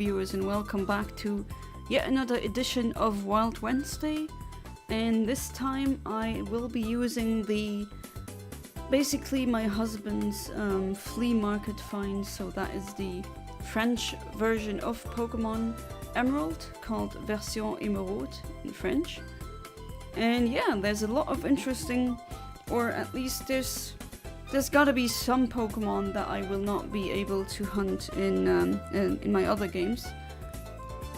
viewers, and welcome back to yet another edition of Wild Wednesday. And this time I will be using basically my husband's flea market find. So that is the French version of Pokémon Emerald, called Version Emerald in French. And yeah, there's a lot of interesting, or at least there's gotta be some Pokemon that I will not be able to hunt in my other games.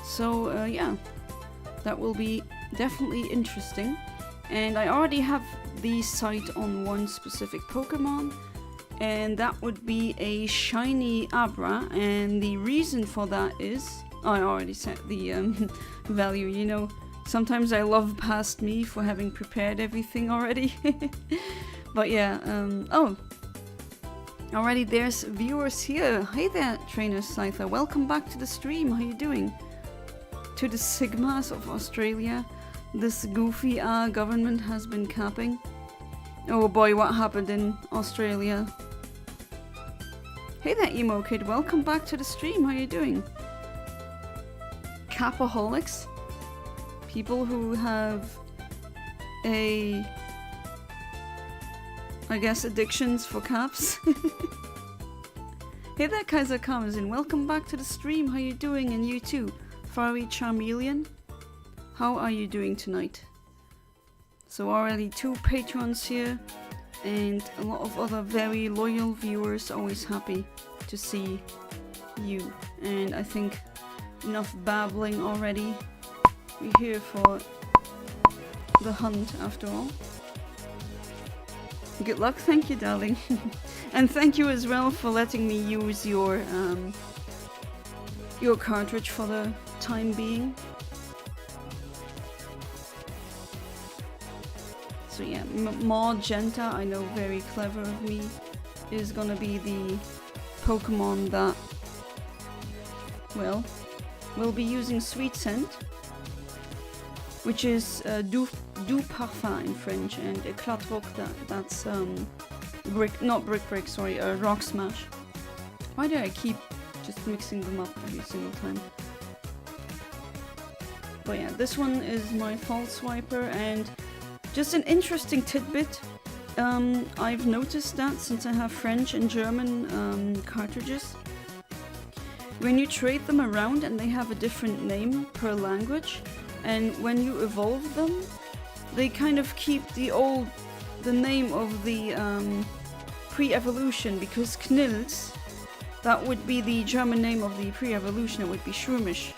So yeah, that will be definitely interesting. And I already have the sight on one specific Pokemon, and that would be a shiny Abra. And the reason for that is, I already set the value, you know. Sometimes I love past me for having prepared everything already. But yeah, oh, already there's viewers here. Hey there, Trainer Scyther. Welcome back to the stream. How you doing? To the Sigmas of Australia, this goofy government has been capping. Oh boy, what happened in Australia? Hey there, Emo Kid. Welcome back to the stream. How you doing? Capaholics? People who have I guess addictions for caps. Hey there, Kaiser comes in. Welcome back to the stream. How you doing? And you too, Fari Charmeleon. How are you doing tonight? So already 2 patrons here, and a lot of other very loyal viewers. Always happy to see you. And I think enough babbling already. We're here for the hunt after all. Good luck, thank you, darling. And thank you as well for letting me use your cartridge for the time being. So yeah, Magenta, I know, very clever of me, is gonna be the Pokemon that, well, will be using Sweet Scent, which is Doux Parfum in French, and Eclat Rock, that's Rock Smash. Why do I keep just mixing them up every single time? But yeah, this one is my False Swiper, and just an interesting tidbit. I've noticed that since I have French and German cartridges, when you trade them around and they have a different name per language, and when you evolve them, they kind of keep the name of the pre-evolution, because Knils, that would be the German name of the pre-evolution, it would be Shroomish.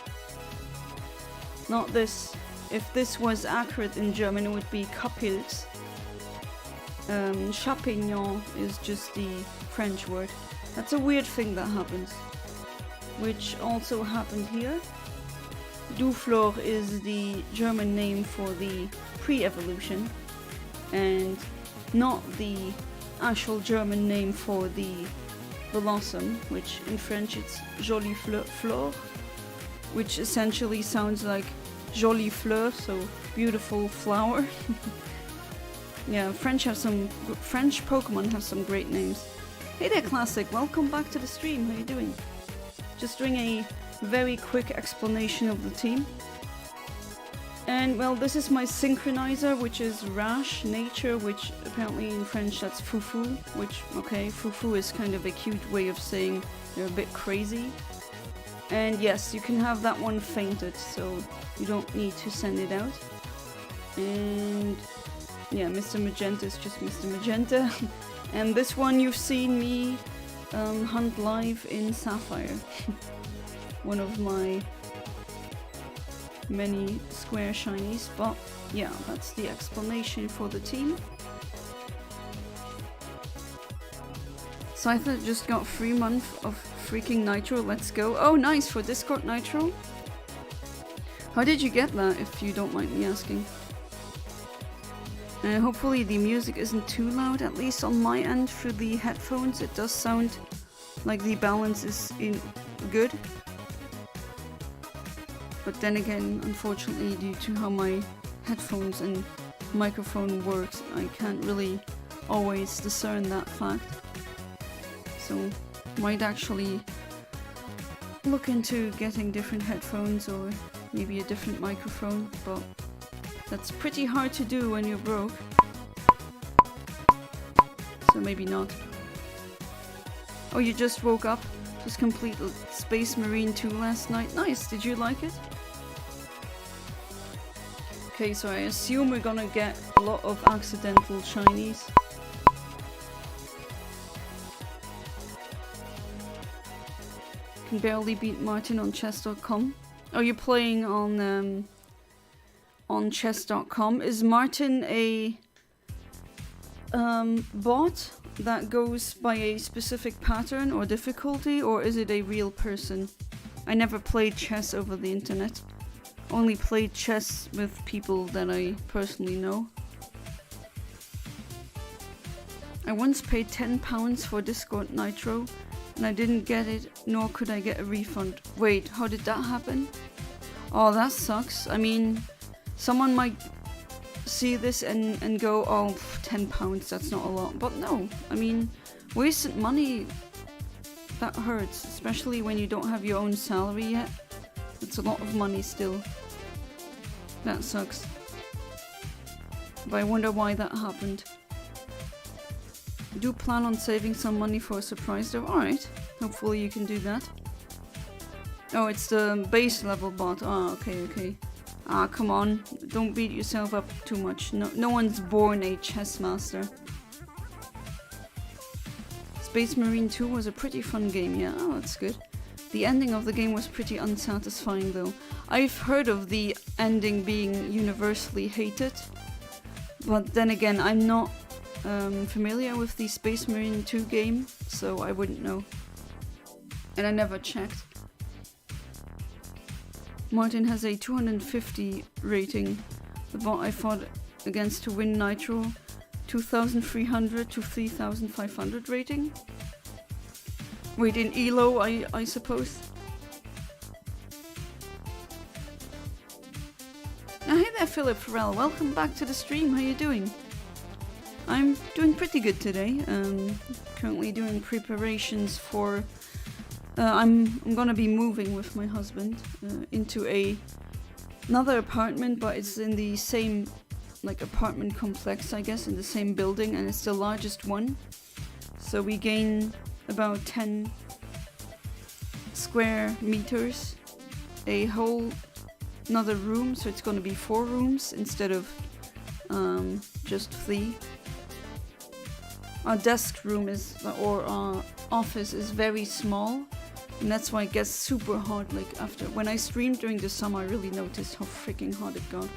Not this. If this was accurate in German, it would be Kapils. Champignon is just the French word. That's a weird thing that happens, which also happened here. Duflor is the German name for the pre-evolution, and not the actual German name for the blossom, which in French it's Jolie Fleur, which essentially sounds like Jolie Fleur, so beautiful flower. Yeah, French Pokemon have some great names. Hey there, Classic, welcome back to the stream. How you doing? Just doing a very quick explanation of the team. And well, this is my synchronizer, which is Rash Nature, which apparently in French that's Fufu, which, okay, Fufu is kind of a cute way of saying they're a bit crazy. And yes, you can have that one fainted, so you don't need to send it out. And yeah, Mr. Magenta is just Mr. Magenta. And this one you've seen me hunt live in Sapphire. One of my many square shinies, but yeah, that's the explanation for the team. Scyther just got 3 months of freaking Nitro, let's go. Oh nice, for Discord Nitro? How did you get that, if you don't mind me asking? Hopefully the music isn't too loud, at least on my end through the headphones. It does sound like the balance is good. But then again, unfortunately, due to how my headphones and microphone works, I can't really always discern that fact. So might actually look into getting different headphones or maybe a different microphone, but that's pretty hard to do when you're broke. So maybe not. Oh, you just woke up? Just completed Space Marine 2 last night. Nice, did you like it? Okay, so I assume we're gonna get a lot of accidental shinies. Can barely beat Martin on chess.com. Oh, you're playing on chess.com. Is Martin a bot that goes by a specific pattern or difficulty, or is it a real person? I never played chess over the internet. Only played chess with people that I personally know. I once paid £10 for Discord Nitro and I didn't get it, nor could I get a refund. Wait, how did that happen? Oh, that sucks. I mean, someone might see this and go, oh, £10, that's not a lot. But no, I mean, wasted money, that hurts, especially when you don't have your own salary yet. It's a lot of money still. That sucks. But I wonder why that happened. I do plan on saving some money for a surprise though. Alright, hopefully you can do that. Oh, it's the base level bot. Ah, okay. Ah, come on. Don't beat yourself up too much. No one's born a chess master. Space Marine 2 was a pretty fun game, yeah. Oh, that's good. The ending of the game was pretty unsatisfying though. I've heard of the ending being universally hated, but then again, I'm not familiar with the Space Marine 2 game, so I wouldn't know. And I never checked. Martin has a 250 rating. The bot I fought against to win Nitro, 2,300 to 3,500 rating. Wait, in ELO, I suppose. Now, hey there, Philip Farrell. Welcome back to the stream. How you doing? I'm doing pretty good today. Currently doing preparations for. I'm gonna be moving with my husband into another apartment, but it's in the same apartment complex, I guess, in the same building, and it's the largest one. So we gain about 10 square meters, a whole another room, so it's going to be 4 rooms instead of just 3. Our desk room or our office is very small, and that's why it gets super hot. After when I streamed during the summer, I really noticed how freaking hot it got.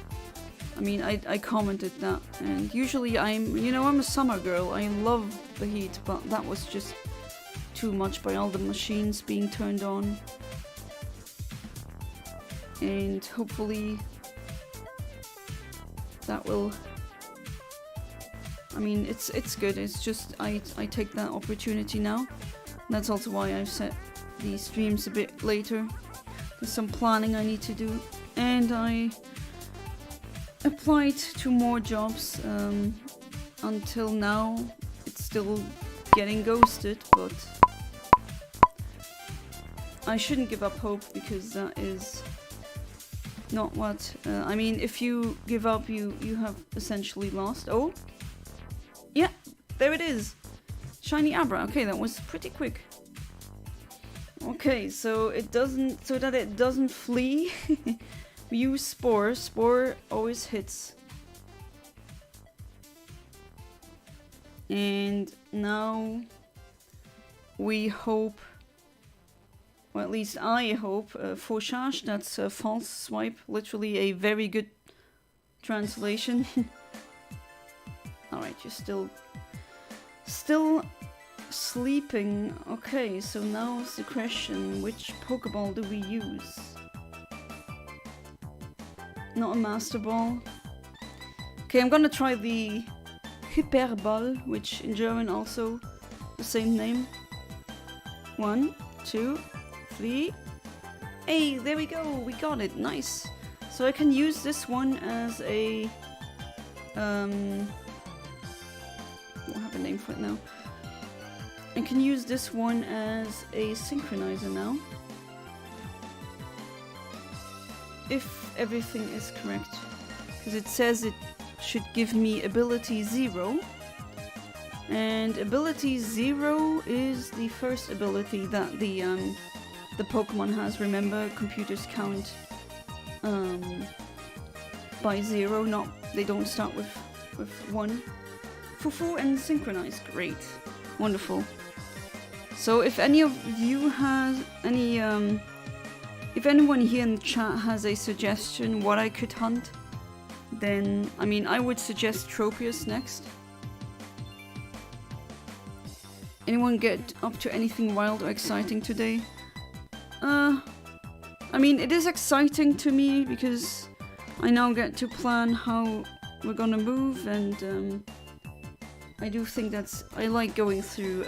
I mean, I commented that, and usually I'm a summer girl. I love the heat, but that was just too much by all the machines being turned on. And hopefully that will. I mean, it's good. It's just I take that opportunity now. That's also why I've set the streams a bit later. There's some planning I need to do, and I applied to more jobs. Until now, it's still getting ghosted, but I shouldn't give up hope, because that is not what. I mean, if you give up, you have essentially lost. Oh, yeah, there it is. Shiny Abra. Okay, that was pretty quick. Okay, so that it doesn't flee. We use Spore. Spore always hits. And now we hope, or at least I hope, fauchage, that's a false swipe, literally a very good translation. Alright, you're still sleeping. Okay, so now's the question, which Pokeball do we use? Not a Master Ball. Okay, I'm gonna try the Hyperball, which in German also the same name. 1, 2, 3. Hey, there we go, we got it, nice. So I can use this one as a don't have a name for it now. I can use this one as a synchronizer now. if everything is correct. Because it says it should give me ability 0. And ability 0 is the first ability that the Pokemon has. Remember, computers count by 0, they don't start with 1. Fufu and synchronize, great. Wonderful. So if any of you has any, if anyone here in the chat has a suggestion what I could hunt, then, I mean, I would suggest Tropius next. Anyone get up to anything wild or exciting today? I mean, it is exciting to me because I now get to plan how we're gonna move, and I do think I like going through,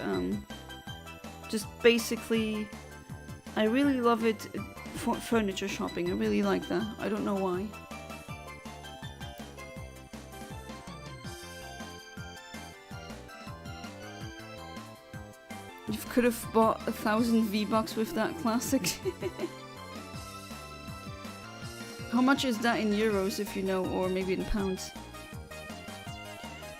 just basically, I really love it for furniture shopping. I really like that. I don't know why. You could have bought 1,000 V-Bucks with that classic. How much is that in euros, if you know, or maybe in pounds?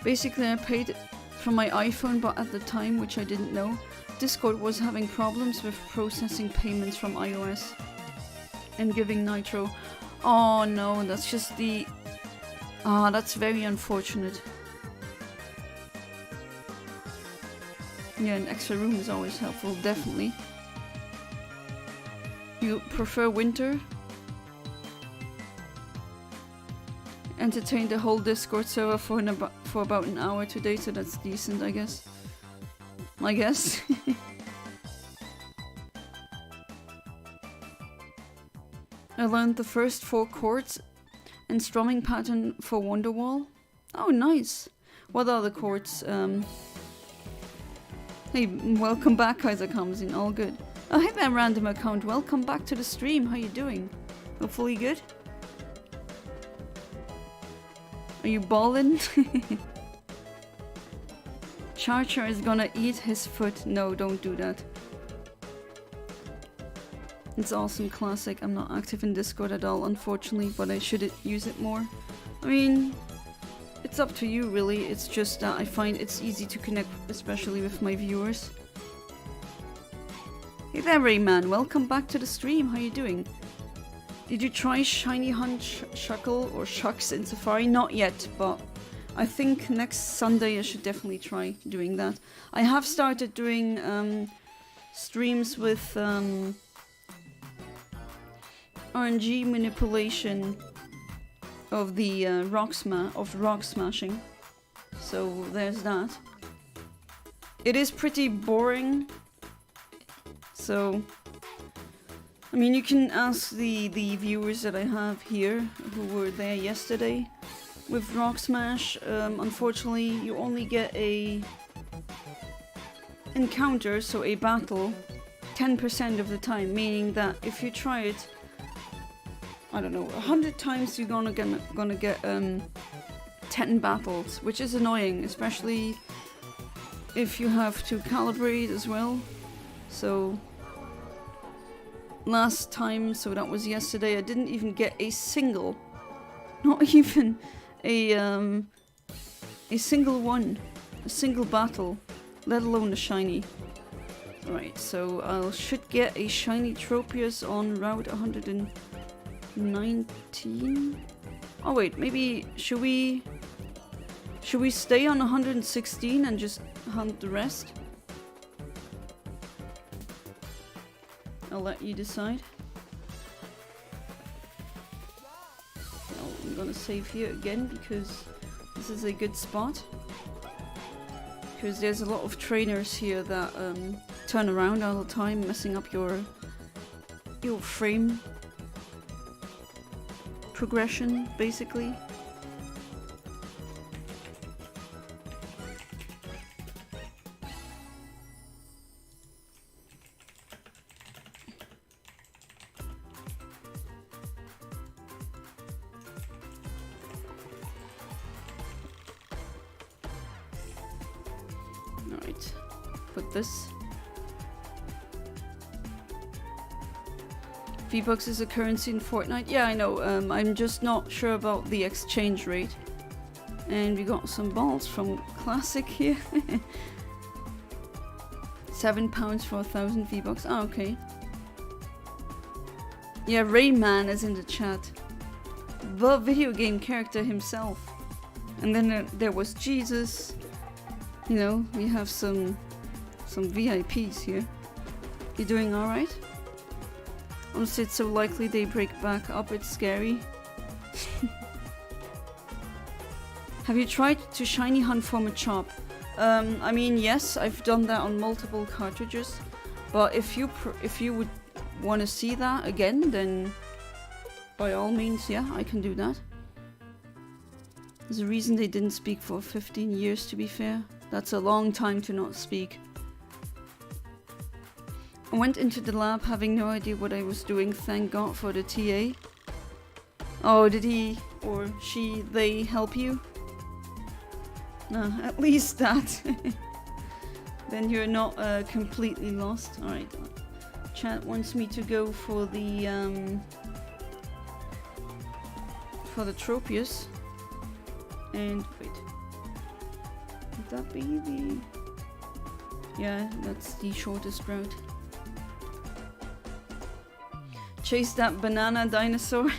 Basically, I paid from my iPhone, but at the time, which I didn't know, Discord was having problems with processing payments from iOS and giving Nitro. Oh no, that's just the... that's very unfortunate. Yeah, an extra room is always helpful, definitely. You prefer winter? Entertained the whole Discord server for about an hour today, so that's decent, I guess. I guess. I learned the first 4 chords and strumming pattern for Wonderwall. Oh, nice. What are the chords? Hey, welcome back, Kaiser comes in. All good. Oh, hey there, random account. Welcome back to the stream. How you doing? Hopefully good. Are you ballin'? Charger is gonna eat his foot. No, don't do that. It's awesome, classic. I'm not active in Discord at all, unfortunately, but I should use it more. I mean, it's up to you, really. It's just that I find it's easy to connect, especially with my viewers. Hey there, Rayman. Welcome back to the stream. How you doing? Did you try Shiny Hunt Shuckle or Shucks in Safari? Not yet, but I think next Sunday I should definitely try doing that. I have started doing streams with RNG Manipulation of the rock smashing. So there's that. It is pretty boring. So I mean, you can ask the viewers that I have here who were there yesterday with Rock Smash. Unfortunately, you only get a encounter, so a battle, 10% of the time, meaning that if you try it, I don't know, 100 times you're gonna get 10 battles, which is annoying, especially if you have to calibrate as well. So last time, so that was yesterday, I didn't even get a single, not even a single one, a single battle, let alone a shiny. Right, so I should get a shiny Tropius on Route 119. Oh wait, maybe should we stay on 116 and just hunt the rest? I'll let you decide. Well, I'm gonna save here again because this is a good spot. Because there's a lot of trainers here that turn around all the time, messing up your frame progression, basically. Alright, put this. V-Bucks is a currency in Fortnite. Yeah, I know. I'm just not sure about the exchange rate. And we got some balls from Classic here. £7 for 1,000 V-Bucks. Oh, okay. Yeah, Rayman is in the chat. The video game character himself. And then there was Jesus. You know, we have some VIPs here. You doing alright? Honestly, it's so likely they break back up, it's scary. Have you tried to shiny hunt for Machop? I mean, yes, I've done that on multiple cartridges. But if you would want to see that again, then by all means, yeah, I can do that. There's a reason they didn't speak for 15 years, to be fair. That's a long time to not speak. I went into the lab having no idea what I was doing, thank God for the TA. Oh, did he or she, they help you? No, at least that. Then you're not completely lost. Alright, chat wants me to go for the Tropius. And wait, would that be the... Yeah, that's the shortest route. Chase that banana dinosaur.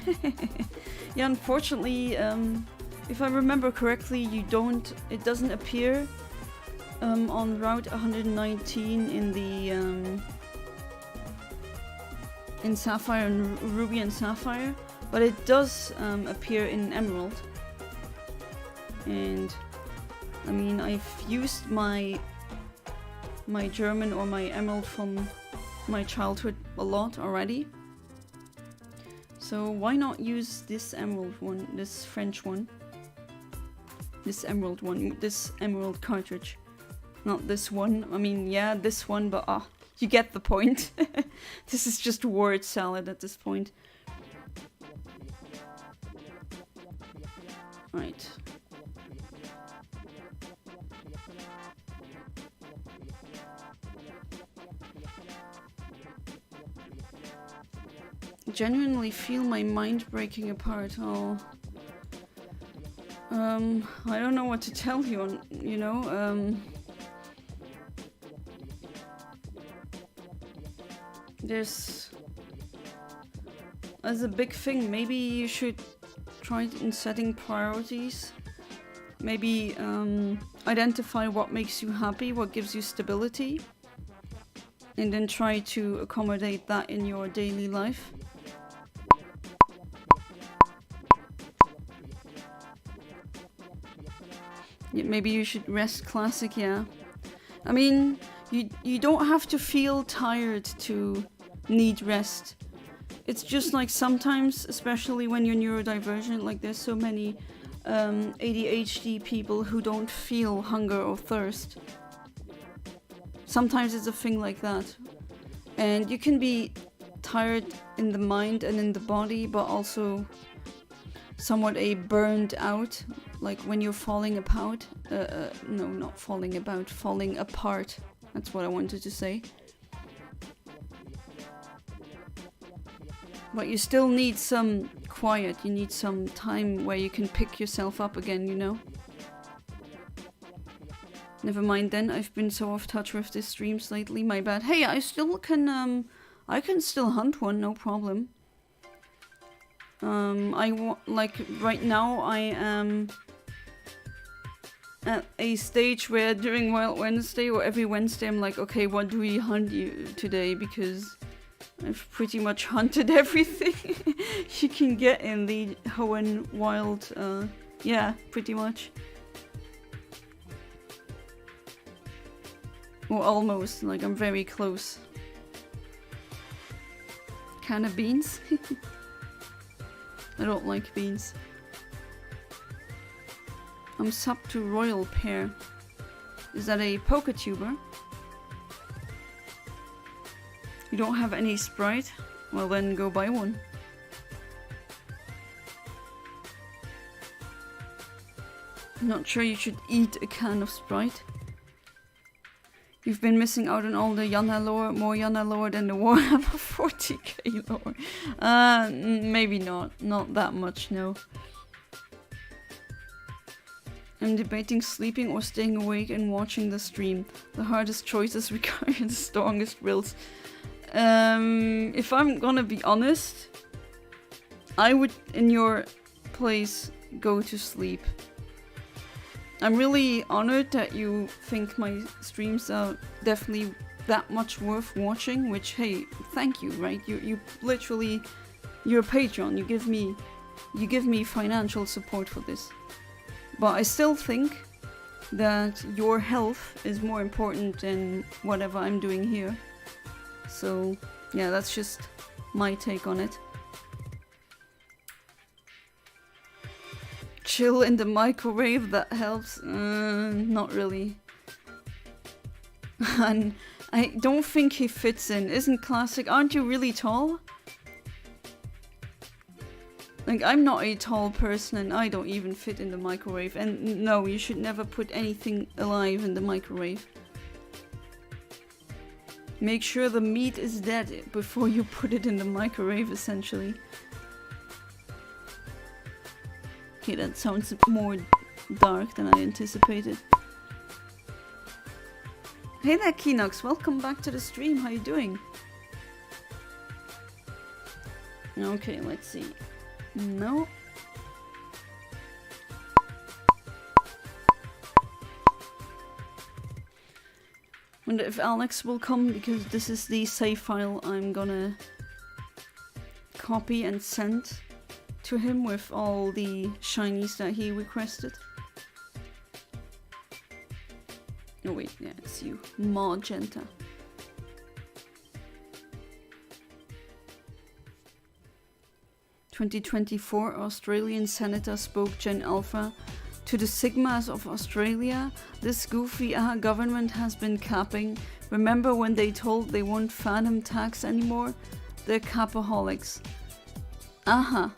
Yeah, unfortunately, if I remember correctly, it doesn't appear on Route 119 in the in Sapphire and Ruby and Sapphire, but it does appear in Emerald. And I mean, I've used my German or my Emerald from my childhood a lot already. So why not use this Emerald one, this French one? This Emerald one, this Emerald cartridge. Not this one, I mean, yeah, this one, but you get the point. This is just word salad at this point. Right. Genuinely feel my mind breaking apart. Oh, I don't know what to tell you. You know, there's as a big thing. Maybe you should try in setting priorities. Maybe identify what makes you happy, what gives you stability, and then try to accommodate that in your daily life. Yeah, maybe you should rest. Classic, yeah. I mean, you don't have to feel tired to need rest. It's just like sometimes, especially when you're neurodivergent, like there's so many ADHD people who don't feel hunger or thirst. Sometimes it's a thing like that. And you can be tired in the mind and in the body, but also somewhat burned out, like when you're falling apart. No, not falling about, falling apart. That's what I wanted to say. But you still need some quiet, you need some time where you can pick yourself up again, you know? Never mind then, I've been so off touch with the streams lately, my bad. Hey, I still can, I can still hunt one, no problem. Like, right now I am at a stage where during Wild Wednesday or every Wednesday I'm like, okay, what do we hunt you today? Because I've pretty much hunted everything you can get in the Hoenn Wild, yeah, pretty much. Or almost, like I'm very close. Can of beans? I don't like beans. I'm sub to Royal Pear. Is that a Poketuber? You don't have any Sprite? Well then go buy one. I'm not sure you should eat a can of Sprite. You've been missing out on all the Yana lore, more Yana lore than the Warhammer 40k lore. Maybe not. Not that much, no. I'm debating sleeping or staying awake and watching the stream. The hardest choices require the strongest wills. If I'm gonna be honest, I would, in your place, go to sleep. I'm really honored that you think my streams are definitely that much worth watching, which, hey, thank you, right? You literally, you're a patron, you give me financial support for this. But I still think that your health is more important than whatever I'm doing here. So, yeah, that's just my take on it. Chill in the microwave, that helps. Not really. And I don't think he fits in. Isn't classic? Aren't you really tall? Like, I'm not a tall person and I don't even fit in the microwave. And no, you should never put anything alive in the microwave. Make sure the meat is dead before you put it in the microwave, essentially. Okay, that sounds more dark than I anticipated. Hey there, Kinox, welcome back to the stream, how you doing? Okay, let's see. No. Wonder if Alex will come, because this is the save file I'm gonna copy and send to him with all the shinies that he requested. Oh wait, yeah, it's you. Magenta. (2024) Australian Senator spoke Gen Alpha to the Sigmas of Australia. This goofy government has been capping. Remember when they told they won't phantom tax anymore? They're capaholics. Aha.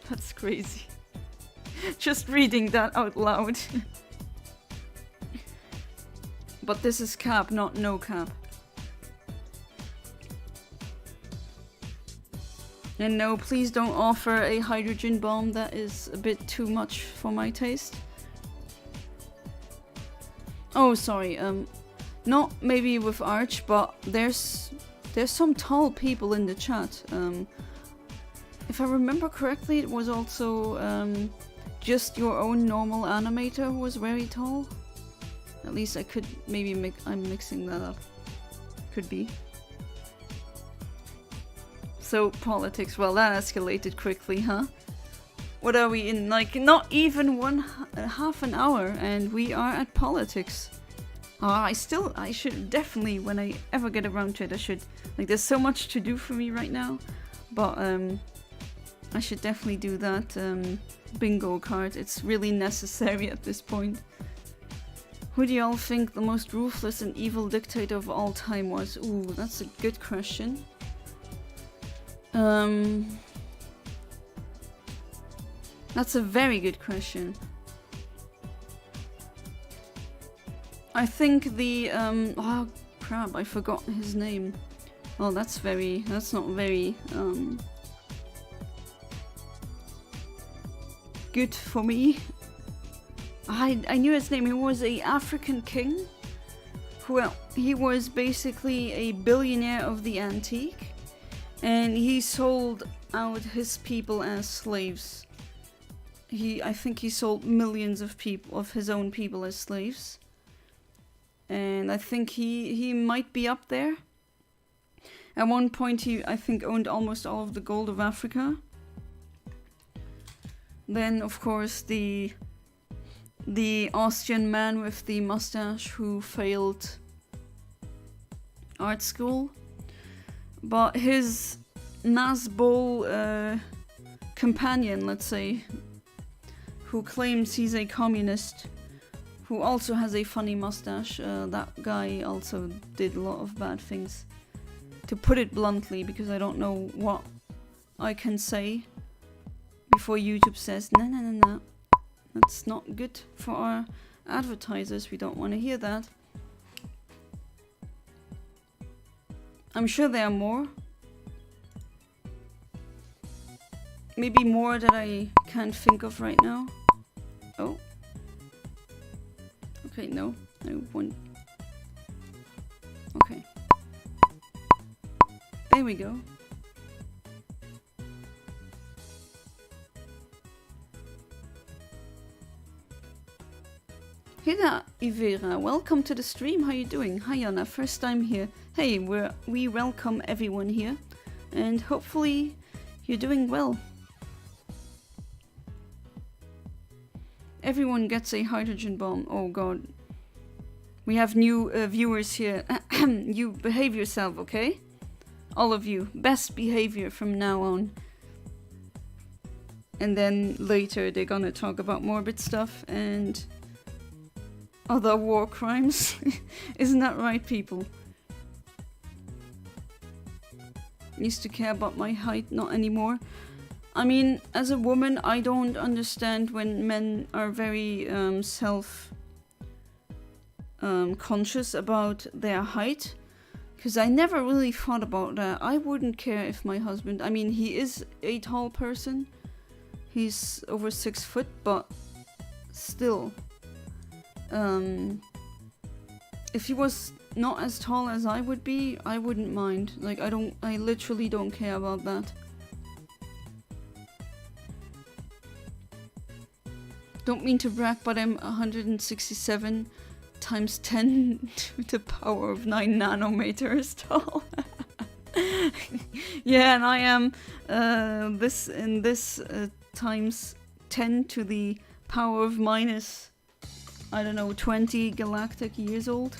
That's crazy. Just reading that out loud. But this is cap, not no cap. And no, please don't offer a hydrogen bomb. That is a bit too much for my taste. Oh, sorry. Not maybe with Arch, but there's some tall people in the chat. If I remember correctly, it was also just your own normal animator who was very tall. At least I could maybe I'm mixing that up. Could be. So politics, well that escalated quickly, huh? What are we in, like not even half an hour and we are at politics. I should definitely, when I ever get around to it, I should, like there's so much to do for me right now. But I should definitely do that bingo card. It's really necessary at this point. Who do y'all think the most ruthless and evil dictator of all time was? Ooh, that's a good question. That's a very good question. I think the oh crap, I forgot his name. Oh, that's not very good for me. I knew his name. He was a African king. Well, he was basically a billionaire of the antique, and he sold out his people as slaves. I think he sold millions of people, of his own people, as slaves. And I think he might be up there. At one point he, I think, owned almost all of the gold of Africa. Then, of course, the Austrian man with the mustache who failed art school. But his Nazbol companion, let's say, who claims he's a communist, who also has a funny mustache, that guy also did a lot of bad things. To put it bluntly, because I don't know what I can say, before YouTube says, no, no, no, no. That's not good for our advertisers. We don't want to hear that. I'm sure there are more. Maybe more that I can't think of right now. Oh. Okay, no. I won't. Okay. There we go. Hey there, Ivera. Welcome to the stream. How you doing? Hi, Anna. First time here. Hey, we welcome everyone here, and hopefully you're doing well. Everyone gets a hydrogen bomb. Oh god. We have new viewers here. You behave yourself, okay? All of you. Best behavior from now on. And then later they're gonna talk about morbid stuff and other war crimes. Isn't that right, people? Used to care about my height, not anymore. I mean, as a woman, I don't understand when men are very conscious about their height. Because I never really thought about that. I wouldn't care if my husband... I mean, he is a tall person. He's over 6 foot, but still... if he was not as tall as I would be, I wouldn't mind. Like, I literally don't care about that. Don't mean to brag, but I'm 167 times 10 to the power of 9 nanometers tall. Yeah, and I am this times 10 to the power of minus, I don't know, 20 galactic years old.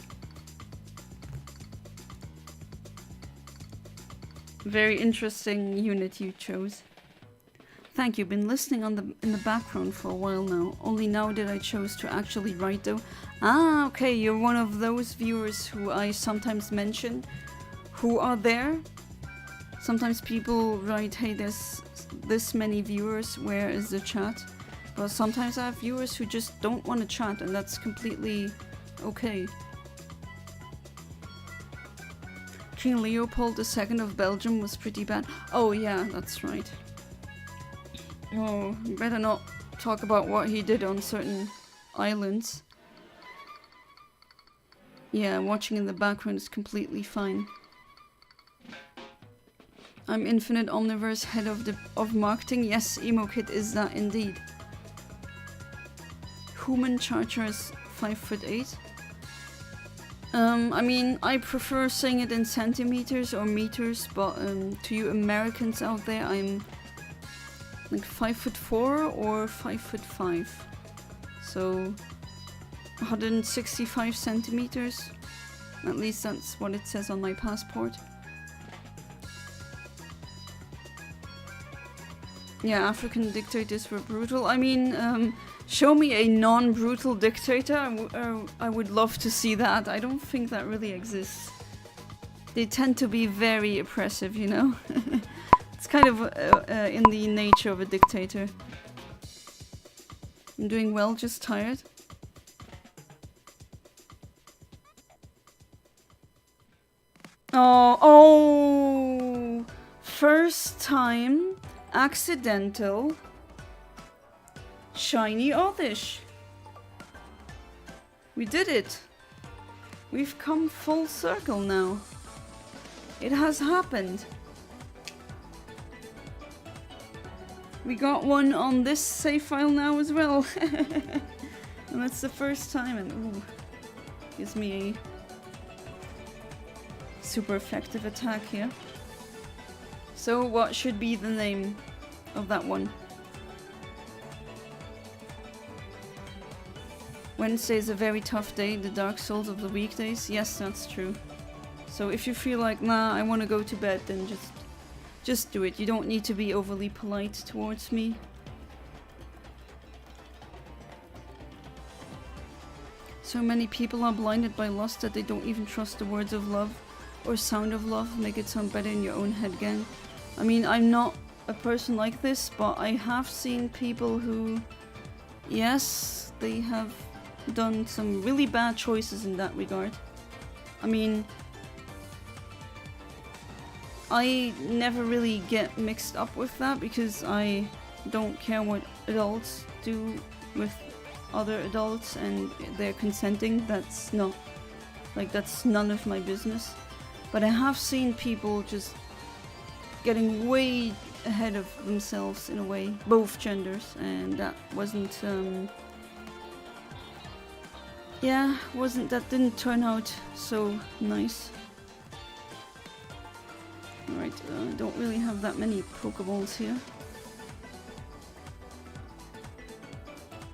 Very interesting unit you chose. Thank you. Been listening in the background for a while now. Only now did I chose to actually write though. Ah, okay. You're one of those viewers who I sometimes mention, who are there. Sometimes people write, "Hey, there's this many viewers. Where is the chat?" But sometimes I have viewers who just don't want to chat, and that's completely okay. King Leopold II of Belgium was pretty bad. Oh yeah, that's right. Oh, better not talk about what he did on certain islands. Yeah, watching in the background is completely fine. I'm Infinite Omniverse, head of marketing. Yes, EmoKid is that indeed. Human Charger is 5'8". I mean, I prefer saying it in centimeters or meters, but to you Americans out there, I'm like 5'4" or 5'5". So 165 centimeters. At least that's what it says on my passport. Yeah, African dictators were brutal. I mean, show me a non-brutal dictator. I would love to see that. I don't think that really exists. They tend to be very oppressive, you know? It's kind of in the nature of a dictator. I'm doing well, just tired. Oh, first time accidental shiny oddish. We did it. We've come full circle now. It has happened. We got one on this save file now as well. And that's the first time, and ooh, gives me a super effective attack here. So what should be the name of that one? Wednesday is a very tough day, the Dark Souls of the weekdays. Yes, that's true. So if you feel like, nah, I want to go to bed, then just do it. You don't need to be overly polite towards me. So many people are blinded by lust that they don't even trust the words of love or sound of love. Make it sound better in your own head, gang. I mean, I'm not a person like this, but I have seen people who, yes, they have done some really bad choices in that regard. I mean, I never really get mixed up with that because I don't care what adults do with other adults and they're consenting. That's not, like, that's none of my business. But I have seen people just getting way ahead of themselves in a way, both genders, and that wasn't, yeah, that didn't turn out so nice. Alright, don't really have that many Pokeballs here.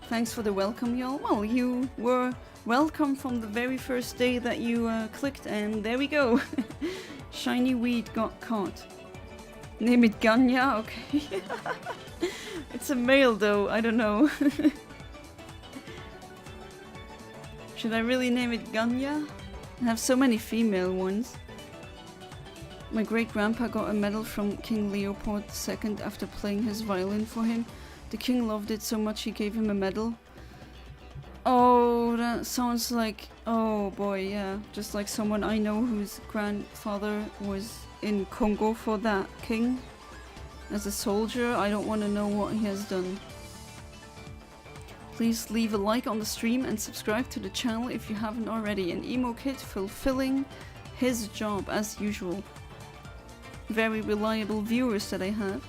Thanks for the welcome, y'all. Well, you were welcome from the very first day that you clicked, and there we go. Shiny weed got caught. Name it Ganya? Okay. It's a male though, I don't know. Should I really name it Ganya? I have so many female ones. My great-grandpa got a medal from King Leopold II after playing his violin for him. The king loved it so much he gave him a medal. Oh, that sounds like... Oh boy, yeah. Just like someone I know whose grandfather was in Congo for that king. As a soldier, I don't want to know what he has done. Please leave a like on the stream and subscribe to the channel if you haven't already. An emo kid fulfilling his job as usual. Very reliable viewers that I have.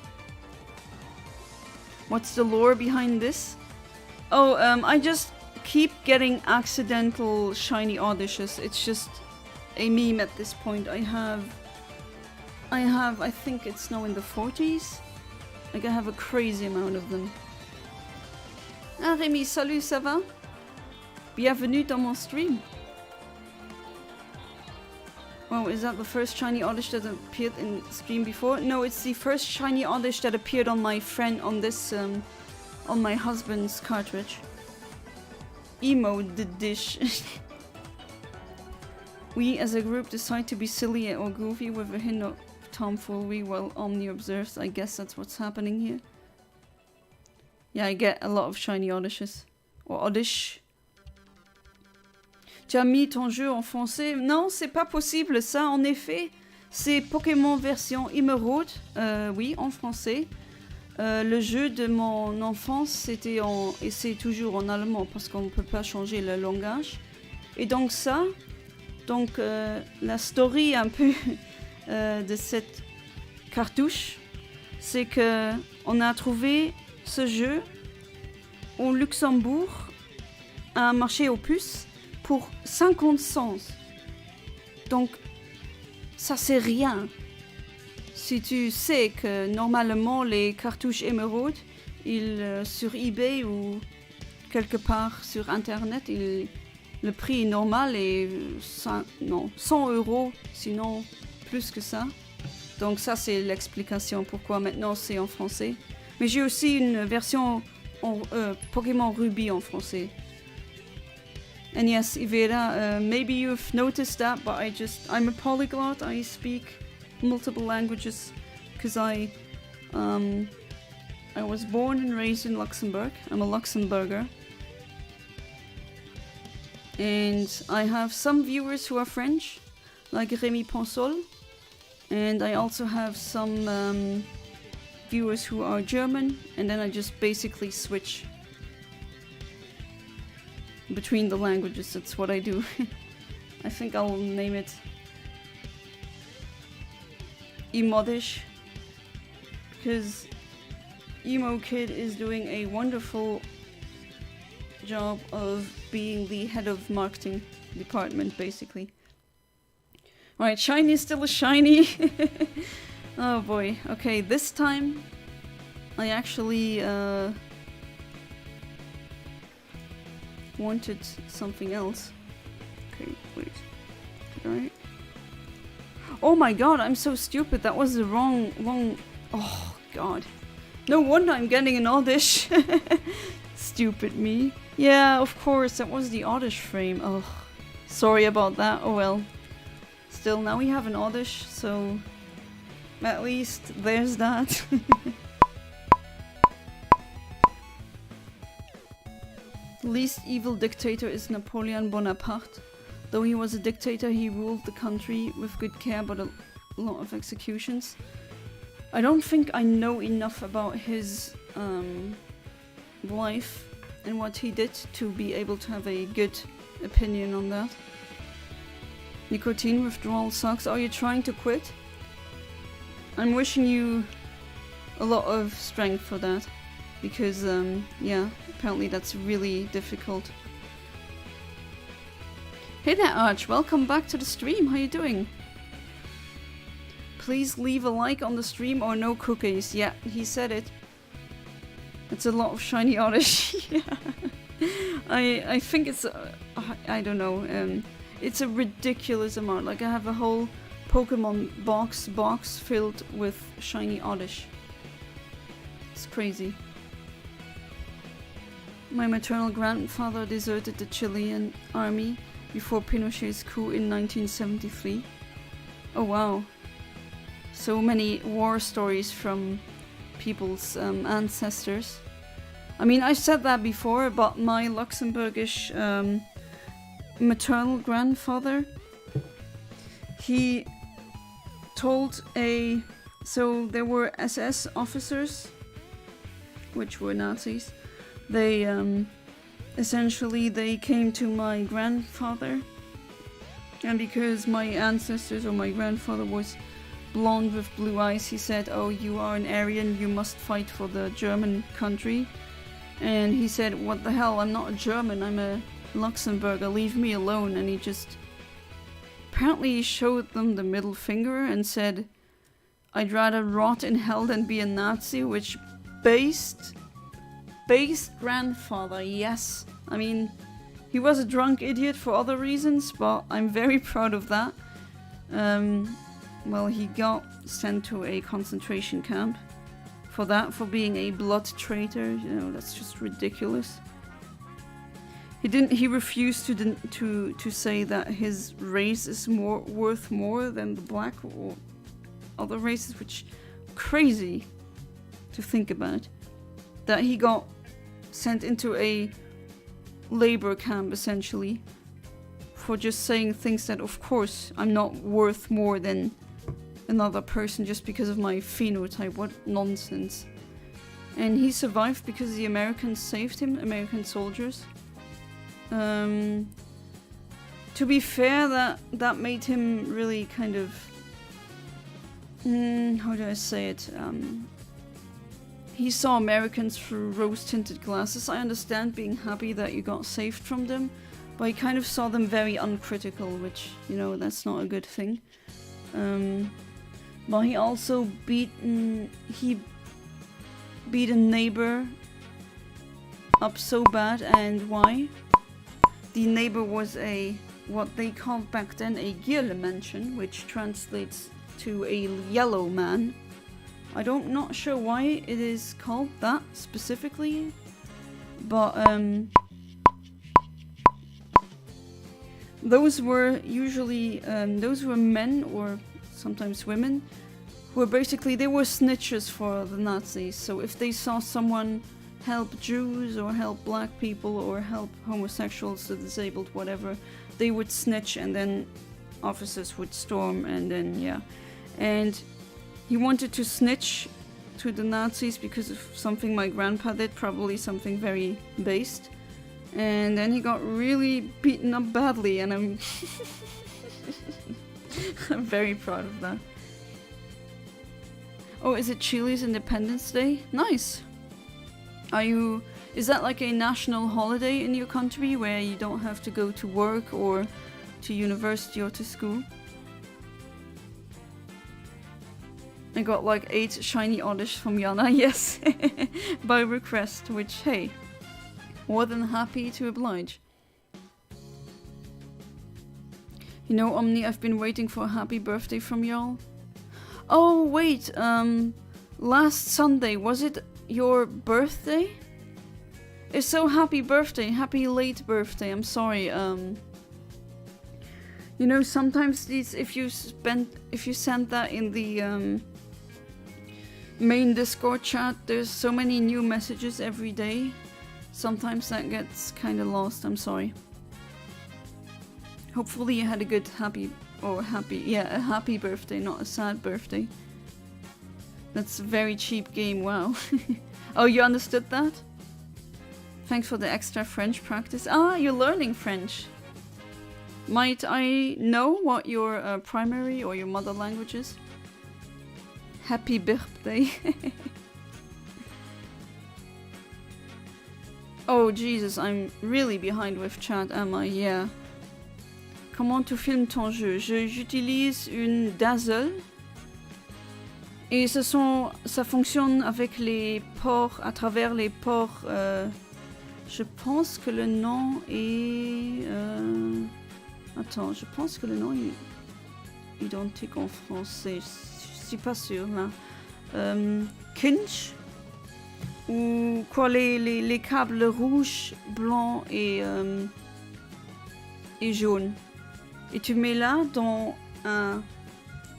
What's the lore behind this? Oh, I just keep getting accidental shiny Oddishes. It's just a meme at this point. I think it's now in the 40s. Like, I have a crazy amount of them. Ah, Rémi, salut, ça va? Bienvenue dans mon stream. Wow, is that the first shiny Oddish that appeared in the stream before? No, it's the first shiny Oddish that appeared on my friend, on this, on my husband's cartridge. Emo the dish. We as a group decide to be silly or goofy with a hint of tomfoolery while Omni observes. I guess that's what's happening here. Yeah, I get a lot of shiny Oddishes. Or Oddish. Tu as mis ton jeu en français? Non, c'est pas possible ça, en effet. C'est Pokémon version Emerald, oui, en français. Le jeu de mon enfance, c'était en... et c'est toujours en allemand, parce qu'on ne peut pas changer le langage. Et donc ça, la story un peu de cette cartouche, c'est que on a trouvé ce jeu au Luxembourg, à un marché aux puces, pour 50 cents. Donc, ça c'est rien. Si tu sais que normalement les cartouches Emerald, sur eBay ou quelque part sur internet, le prix normal est 100 €, sinon plus que ça. Donc ça c'est l'explication pourquoi maintenant c'est en français. Mais j'ai aussi une version Pokémon Ruby en français. And yes, Ivera, maybe you've noticed that, but I'm a polyglot. I speak multiple languages because I was born and raised in Luxembourg. I'm a Luxembourger. And I have some viewers who are French, like Rémi Ponsol. And I also have some viewers who are German, and then I just basically switch between the languages. That's what I do. I think I'll name it Emodish, because Emo Kid is doing a wonderful job of being the head of marketing department, basically. Alright, shiny is still a shiny. Oh boy. Okay, this time I actually wanted something else. Okay, wait. Alright. Oh my god, I'm so stupid. That was the wrong... Oh god. No wonder I'm getting an Oddish. Stupid me. Yeah, of course, that was the Oddish frame. Oh, sorry about that. Oh well. Still, now we have an Oddish, so... At least there's that. The least evil dictator is Napoleon Bonaparte. Though he was a dictator, he ruled the country with good care, but a lot of executions. I don't think I know enough about his life and what he did to be able to have a good opinion on that. Nicotine withdrawal sucks. Are you trying to quit? I'm wishing you a lot of strength for that. Because, yeah, apparently that's really difficult. Hey there, Arch. Welcome back to the stream. How you doing? Please leave a like on the stream or no cookies. Yeah, he said it. It's a lot of shiny oddish. Yeah. I think it's... I don't know. It's a ridiculous amount. Like, I have a whole Pokemon box filled with shiny oddish. It's crazy. My maternal grandfather deserted the Chilean army before Pinochet's coup in 1973. Oh wow. So many war stories from people's ancestors. I mean, I said that before, but my Luxembourgish maternal grandfather, he told so there were SS officers, which were Nazis. They essentially they came to my grandfather, and because my ancestors or my grandfather was blonde with blue eyes, he said, "Oh, you are an Aryan, you must fight for the German country." And he said, "What the hell, I'm not a German, I'm a Luxembourger, leave me alone." And he just apparently showed them the middle finger and said, "I'd rather rot in hell than be a Nazi," which based grandfather, yes. I mean, he was a drunk idiot for other reasons, but I'm very proud of that. Well, he got sent to a concentration camp for that, for being a blood traitor. You know, that's just ridiculous. He refused to say that his race is worth more than the black or other races, which crazy to think about. That he got sent into a labor camp, essentially, for just saying things that, of course, I'm not worth more than another person just because of my phenotype. What nonsense. And he survived because the Americans saved him, American soldiers. To be fair, that made him really kind of... how do I say it? He saw Americans through rose-tinted glasses. I understand being happy that you got saved from them, but he kind of saw them very uncritical, which, you know, that's not a good thing. But he also beat a neighbor up so bad, and why? The neighbor was what they called back then a Gierlemenschen, which translates to a yellow man. Not sure why it is called that specifically, but those were usually men or sometimes women who were basically, they were snitches for the Nazis. So if they saw someone help Jews or help black people or help homosexuals, the disabled, whatever, they would snitch, and then officers would storm, and then yeah. And he wanted to snitch to the Nazis because of something my grandpa did, probably something very based. And then he got really beaten up badly, and I'm I'm very proud of that. Oh, is it Chile's Independence Day? Nice! Is that like a national holiday in your country where you don't have to go to work or to university or to school? I got like 8 shiny oddish from Yana, yes, by request, which, hey, more than happy to oblige. You know, Omni, I've been waiting for a happy birthday from y'all. Oh, wait, last Sunday, was it your birthday? If so, happy birthday, happy late birthday, I'm sorry, you know, sometimes these, if you send that in the, main Discord chat, there's so many new messages every day. Sometimes that gets kind of lost, I'm sorry. Hopefully you had a good a happy birthday, not a sad birthday. That's a very cheap game, wow. Oh, you understood that? Thanks for the extra French practice. Ah, you're learning French. Might I know what your primary or your mother language is? Happy birthday. Oh Jesus, I'm really behind with chat, am I? Yeah. Comment tu filmes ton jeu? J'utilise une Dazzle. Et ça fonctionne avec les ports, à travers les ports. Je pense que le nom est... Attends, je pense que le nom est identique en français. Je suis pas sûre là. Kinch. Ou quoi, les câbles rouges, blancs et jaunes. Et tu mets là dans un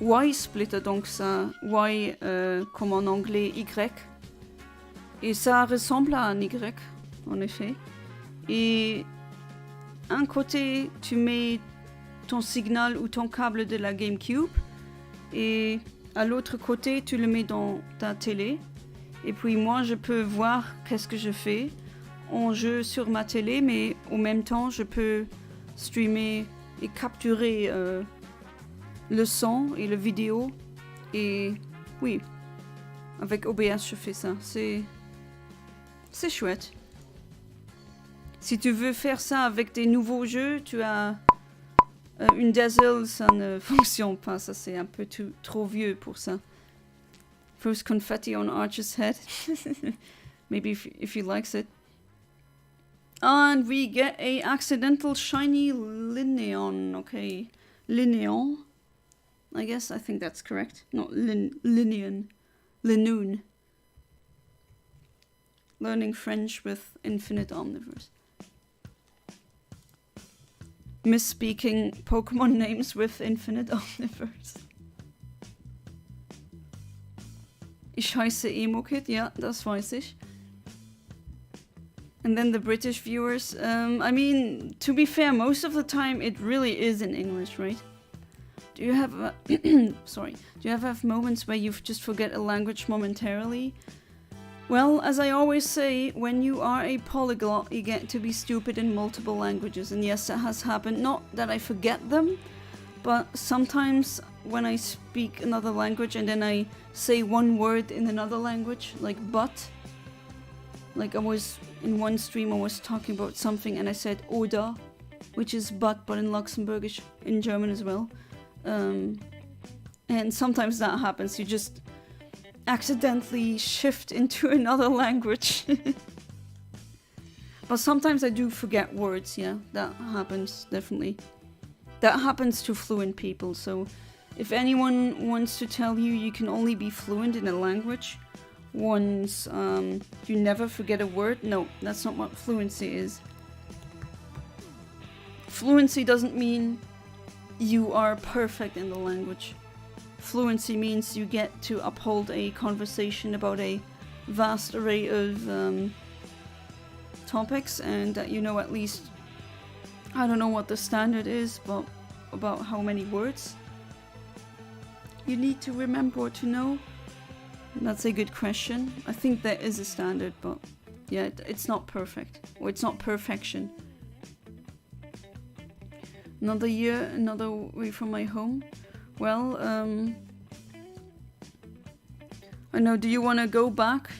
Y-splitter, donc ça, Y comme en anglais Y. Et ça ressemble à un Y, en effet. Et un côté, tu mets ton signal ou ton câble de la GameCube. Et à l'autre côté, tu le mets dans ta télé. Et puis moi, je peux voir qu'est-ce que je fais en jeu sur ma télé, mais en même temps, je peux streamer et capturer le son et la vidéo. Et oui, avec OBS, je fais ça. C'est chouette. Si tu veux faire ça avec des nouveaux jeux, tu as une Dazzle, ça ne fonctionne pas. Ça, c'est un peu trop vieux pour ça. First confetti on Archer's head. Maybe if he likes it. And we get a accidental shiny Lineon. Okay, Lineon. I guess I think that's correct. Not Lineon. Linoon. Learning French with infinite omnivores. Misspeaking Pokemon names with infinite omnivores. Ich heiße Emo-Kid, ja, das weiß ich. And then the British viewers, I mean, to be fair, most of the time it really is in English, right? Do you have sorry, do you ever have moments where you just forget a language momentarily? Well, as I always say, when you are a polyglot, you get to be stupid in multiple languages. And yes, that has happened. Not that I forget them, but sometimes when I speak another language and then I say one word in another language, like but. Like I was, in one stream I was talking about something and I said oder, which is but in Luxembourgish, in German as well. And sometimes that happens, you just accidentally shift into another language. But sometimes I do forget words, yeah, that happens, definitely. That happens to fluent people, so if anyone wants to tell you you can only be fluent in a language once you never forget a word, no, that's not what fluency is. Fluency doesn't mean you are perfect in the language. Fluency means you get to uphold a conversation about a vast array of topics and that you know at least, I don't know what the standard is, but about how many words you need to remember or to know. That's a good question. I think there is a standard, but yeah, it's not perfect, or it's not perfection. Another year, another way from my home. Well, I know, do you want to go back?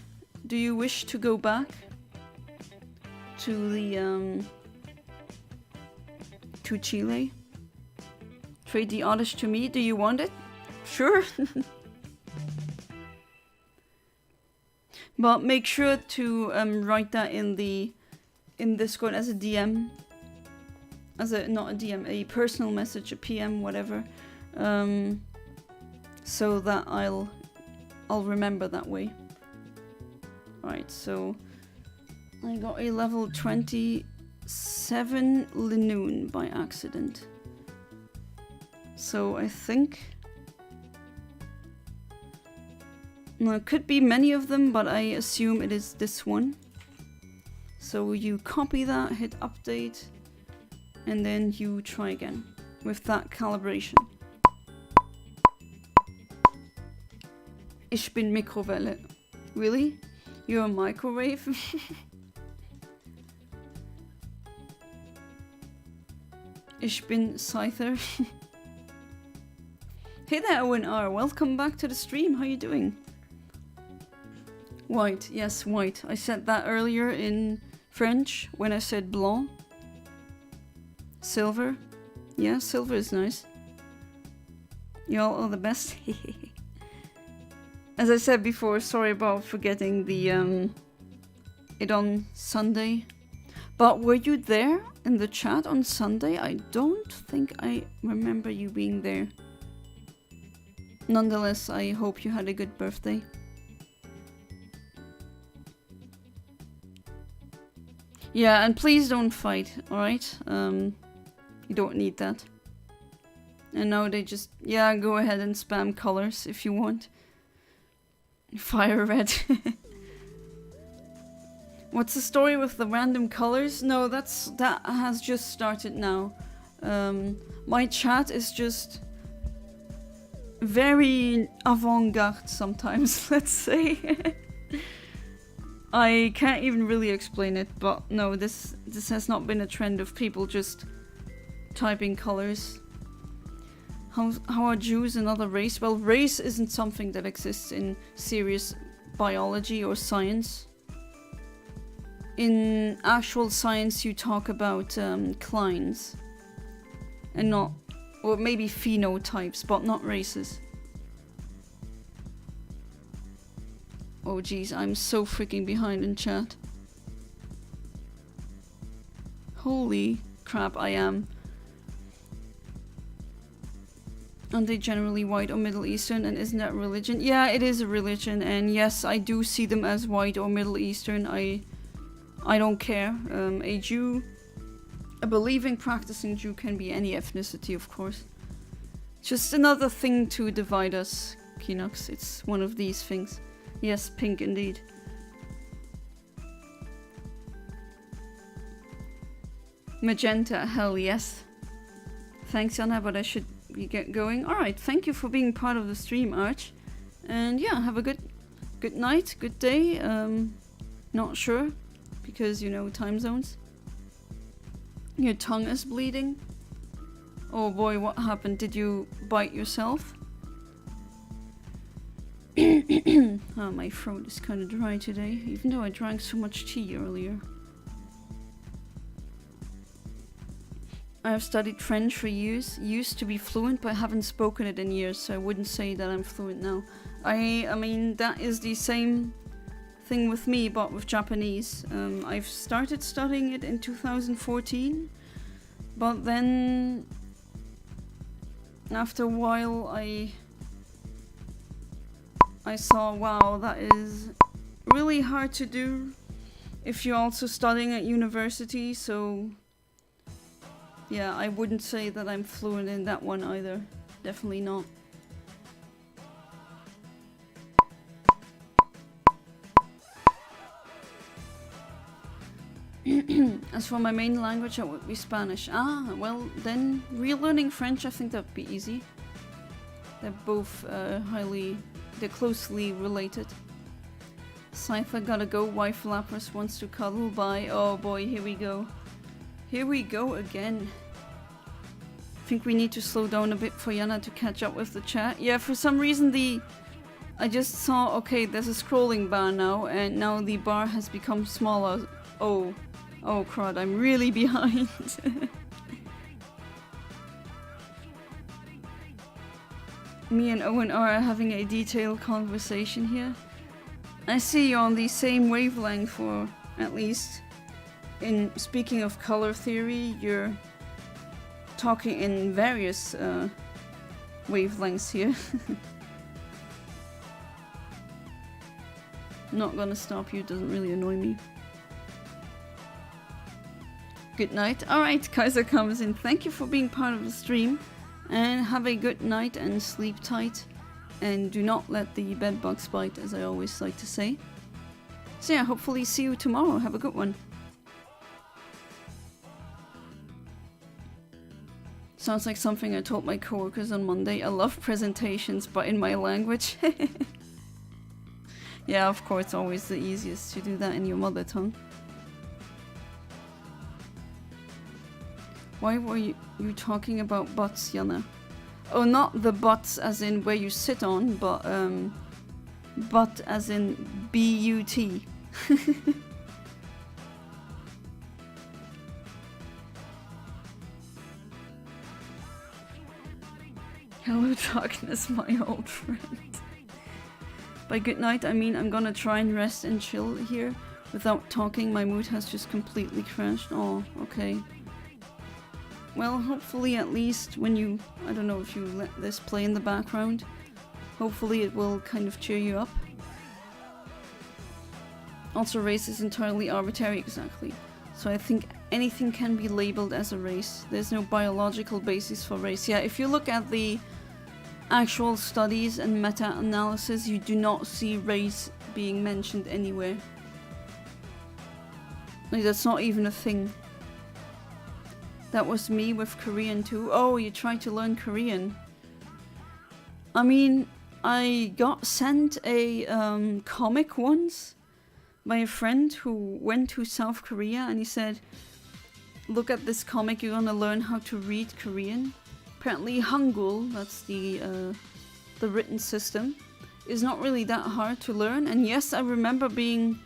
Do you wish to go back to the, to Chile? Trade the oddish to me, do you want it? Sure. But make sure to write that in Discord as a DM. Not a DM, a personal message, a PM, whatever. So that I'll remember that way. Right, so I got a level 27 Linoon by accident. So I think Now, it could be many of them, but I assume it is this one. So you copy that, hit update, and then you try again with that calibration. Ich bin Mikrowelle. Really? You're a microwave? Ich bin Scyther. Hey there, Owen R. Welcome back to the stream. How you doing? White. Yes, white. I said that earlier in French when I said blanc. Silver. Yeah, silver is nice. Y'all are the best. As I said before, sorry about forgetting the it on Sunday. But were you there in the chat on Sunday? I don't think I remember you being there. Nonetheless, I hope you had a good birthday. Yeah, and please don't fight, alright? You don't need that. And now they just... Yeah, go ahead and spam colors if you want. Fire red. What's the story with the random colors? No, that has just started now. My chat is just very avant-garde sometimes, let's say. I can't even really explain it, but no, this has not been a trend of people just typing colors. How are Jews another race? Well, race isn't something that exists in serious biology or science. In actual science, you talk about clines. And not... Or maybe phenotypes, but not races. Oh geez, I'm so freaking behind in chat. Holy crap, I am. Aren't they generally white or Middle Eastern, and isn't that religion? Yeah, it is a religion, and yes, I do see them as white or Middle Eastern. I don't care. A Jew, a believing, practicing Jew can be any ethnicity, of course. Just another thing to divide us, Kinox. It's one of these things. Yes, pink indeed. Magenta, hell yes. Thanks, Jana, but I should get going. Alright, thank you for being part of the stream, Arch. And yeah, have a good night, good day. Not sure, because, you know, time zones. Your tongue is bleeding. Oh boy, what happened? Did you bite yourself? Oh, my throat is kind of dry today, even though I drank so much tea earlier. I have studied French for years, used to be fluent, but haven't spoken it in years, so I wouldn't say that I'm fluent now. I mean, that is the same thing with me, but with Japanese. I've started studying it in 2014, but then after a while I saw, wow, that is really hard to do if you're also studying at university, so yeah, I wouldn't say that I'm fluent in that one either. Definitely not. As for my main language, that would be Spanish. Ah, well, then relearning French, I think that would be easy. They're both they're closely related. Cypher gotta go, wife Lapras wants to cuddle, bye. Oh boy, here we go. Here we go again. I think we need to slow down a bit for Yana to catch up with the chat. Yeah, for some reason I just saw, okay, there's a scrolling bar now, and now the bar has become smaller. Oh crud, I'm really behind. Me and Owen are having a detailed conversation here. I see you're on the same wavelength, for at least in speaking of color theory, you're talking in various wavelengths here. Not gonna stop you, doesn't really annoy me. Good night. Alright, Kaiser comes in. Thank you for being part of the stream. And have a good night and sleep tight. and do not let the bedbugs bite, as I always like to say. So yeah, hopefully see you tomorrow. Have a good one. Sounds like something I told my coworkers on Monday. I love presentations, but in my language. Yeah, of course, always the easiest to do that in your mother tongue. Why were you talking about butts, Yana? Oh, not the butts as in where you sit on, but butt as in B-U-T. Hello darkness, my old friend. By good night, I mean I'm gonna try and rest and chill here without talking. My mood has just completely crashed. Oh, okay. Well, hopefully at least when you... I don't know if you let this play in the background. Hopefully it will kind of cheer you up. Also, race is entirely arbitrary, exactly. So I think anything can be labeled as a race. There's no biological basis for race. Yeah, if you look at the actual studies and meta-analysis, you do not see race being mentioned anywhere. Like, that's not even a thing. That was me with Korean too. Oh, you tried to learn Korean. I mean, I got sent a comic once by a friend who went to South Korea, and he said, look at this comic, you're gonna learn how to read Korean. Apparently Hangul, that's the written system, is not really that hard to learn. And yes, I remember being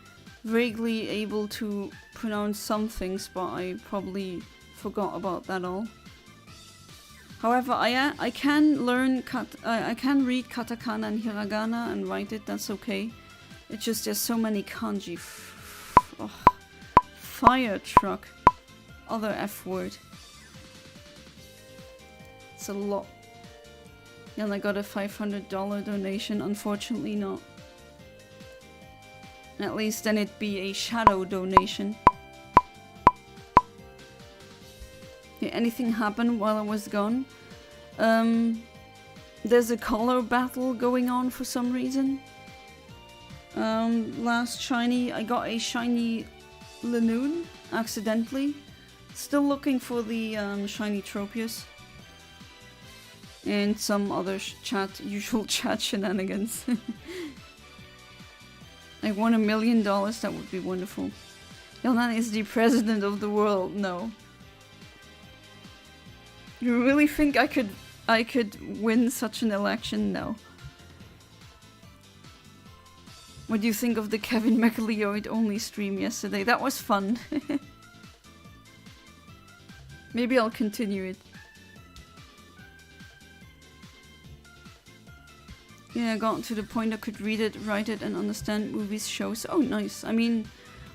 vaguely able to pronounce some things, but I probably forgot about that all. However, I can learn I can read katakana and hiragana and write it. That's okay. It's just there's so many kanji. Oh. Fire truck. Other F word. It's a lot. Yeah, and I got a $500 donation. Unfortunately not. At least then it'd be a shadow donation. Yeah, anything happened while I was gone? There's a color battle going on for some reason. Last shiny, I got a shiny Lanoon accidentally. Still looking for the shiny Tropius. And some other usual chat shenanigans. I won $1 million, that would be wonderful. Yelnan is the president of the world. No. You really think I could win such an election? No. What do you think of the Kevin McLeod only stream yesterday? That was fun. Maybe I'll continue it. Yeah, I got to the point I could read it, write it, and understand movies, shows. Oh, nice. I mean,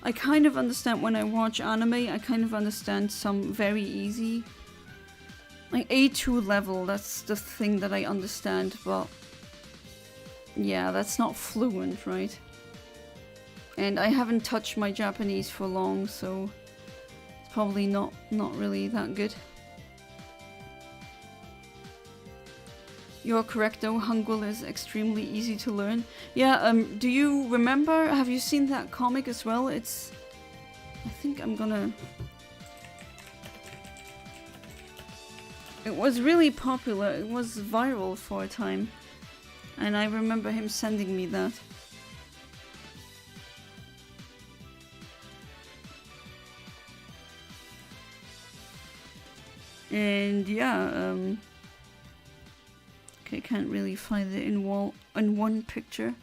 I kind of understand when I watch anime. I kind of understand some very easy. Like A2 level, that's the thing that I understand, but yeah, that's not fluent, right? And I haven't touched my Japanese for long, so it's probably not really that good. You're correct though, Hangul is extremely easy to learn. Yeah, do you remember, have you seen that comic as well? It's... I think I'm gonna... It was really popular, it was viral for a time. And I remember him sending me that. And yeah, okay, can't really find it in one picture.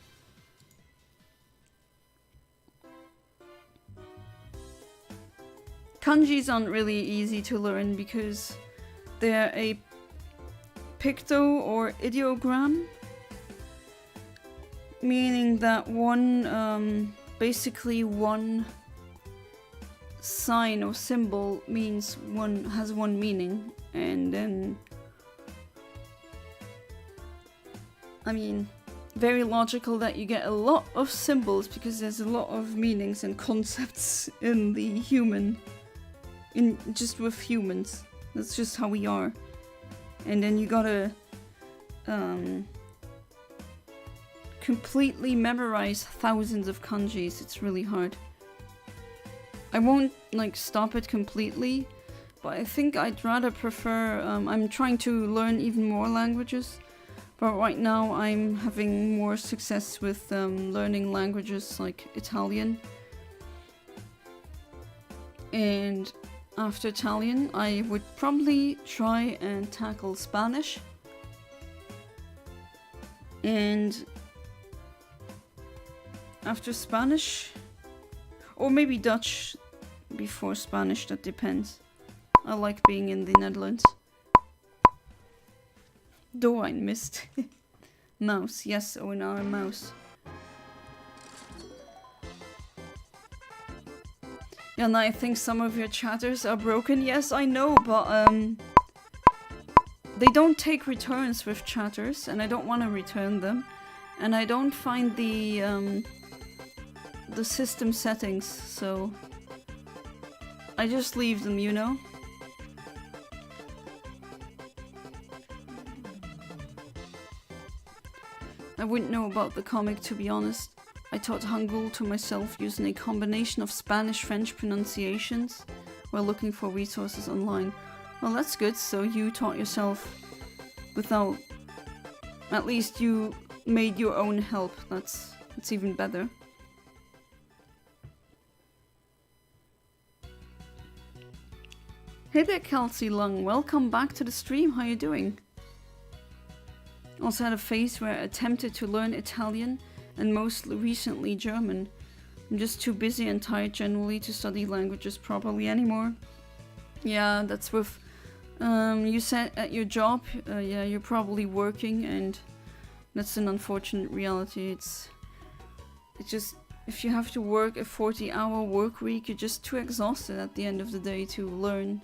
Kanjis aren't really easy to learn because they're a picto or ideogram, meaning that one, basically one sign or symbol means has one meaning, and then, I mean, very logical that you get a lot of symbols because there's a lot of meanings and concepts in the human, just with humans. That's just how we are. And then you gotta completely memorize thousands of kanjis. It's really hard. I won't like stop it completely, but I think I'd rather prefer, I'm trying to learn even more languages, but right now I'm having more success with learning languages like Italian. And after Italian, I would probably try and tackle Spanish. And after Spanish, or maybe Dutch before Spanish, that depends. I like being in the Netherlands. Though I missed. Mouse, yes, oh now a mouse. Yeah, and I think some of your chatters are broken. Yes, I know, but they don't take returns with chatters, and I don't want to return them. And I don't find the system settings, so I just leave them, you know? I wouldn't know about the comic, to be honest. I taught Hangul to myself using a combination of Spanish-French pronunciations while looking for resources online. Well, that's good, so you taught yourself without... At least you made your own help. That's even better. Hey there, Kelsey Lung. Welcome back to the stream. How you doing? Also had a phase where I attempted to learn Italian and most recently German. I'm just too busy and tired generally to study languages properly anymore. Yeah, that's with... you said at your job, yeah, you're probably working, and that's an unfortunate reality. It's just... If you have to work a 40-hour work week, you're just too exhausted at the end of the day to learn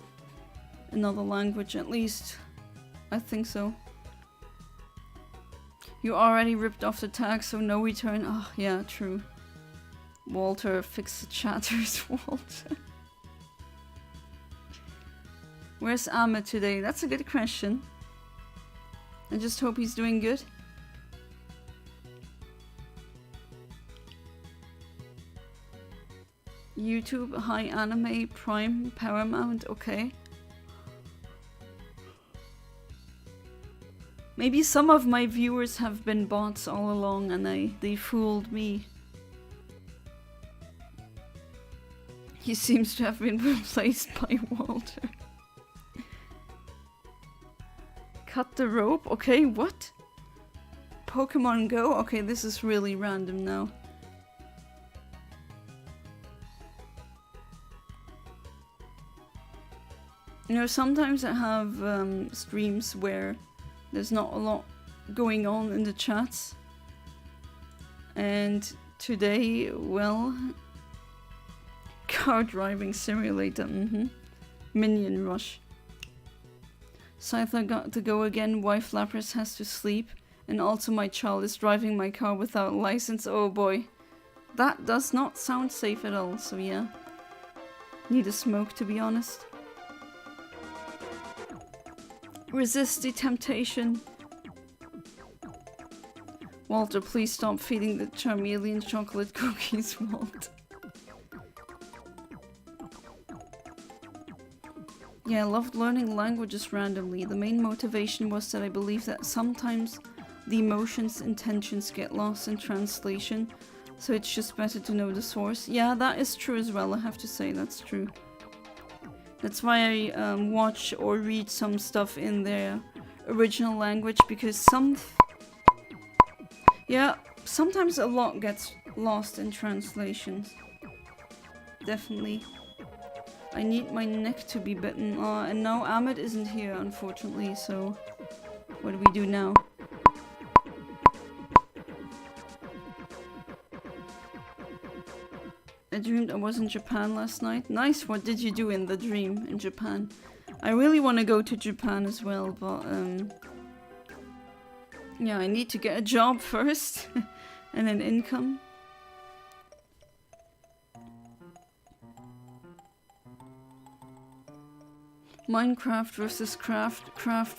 another language, at least. I think so. You already ripped off the tag, so no return. Oh, yeah, true. Walter, fix the chatters, Walter. Where's Ahmed today? That's a good question. I just hope he's doing good. YouTube, High Anime, Prime, Paramount, okay. Maybe some of my viewers have been bots all along and they fooled me. He seems to have been replaced by Walter. Cut the rope? Okay, what? Pokemon Go? Okay, this is really random now. You know, sometimes I have streams where there's not a lot going on in the chats. And today, well... Car driving simulator, Minion Rush. Scyther got to go again, wife Lapras has to sleep, and also my child is driving my car without a license, oh boy. That does not sound safe at all, so yeah. Need a smoke, to be honest. Resist the temptation. Walter, please stop feeding the Charmeleon chocolate cookies, Walt. Yeah, I loved learning languages randomly. The main motivation was that I believe that sometimes the emotions, intentions get lost in translation, so it's just better to know the source. Yeah, that is true as well, I have to say, that's true. That's why I watch or read some stuff in their original language, because sometimes a lot gets lost in translations. Definitely. I need my neck to be bitten. And now Ahmed isn't here, unfortunately, so what do we do now? I dreamed I was in Japan last night. Nice, what did you do in the dream in Japan? I really want to go to Japan as well, but yeah, I need to get a job first and an income. Minecraft versus Craft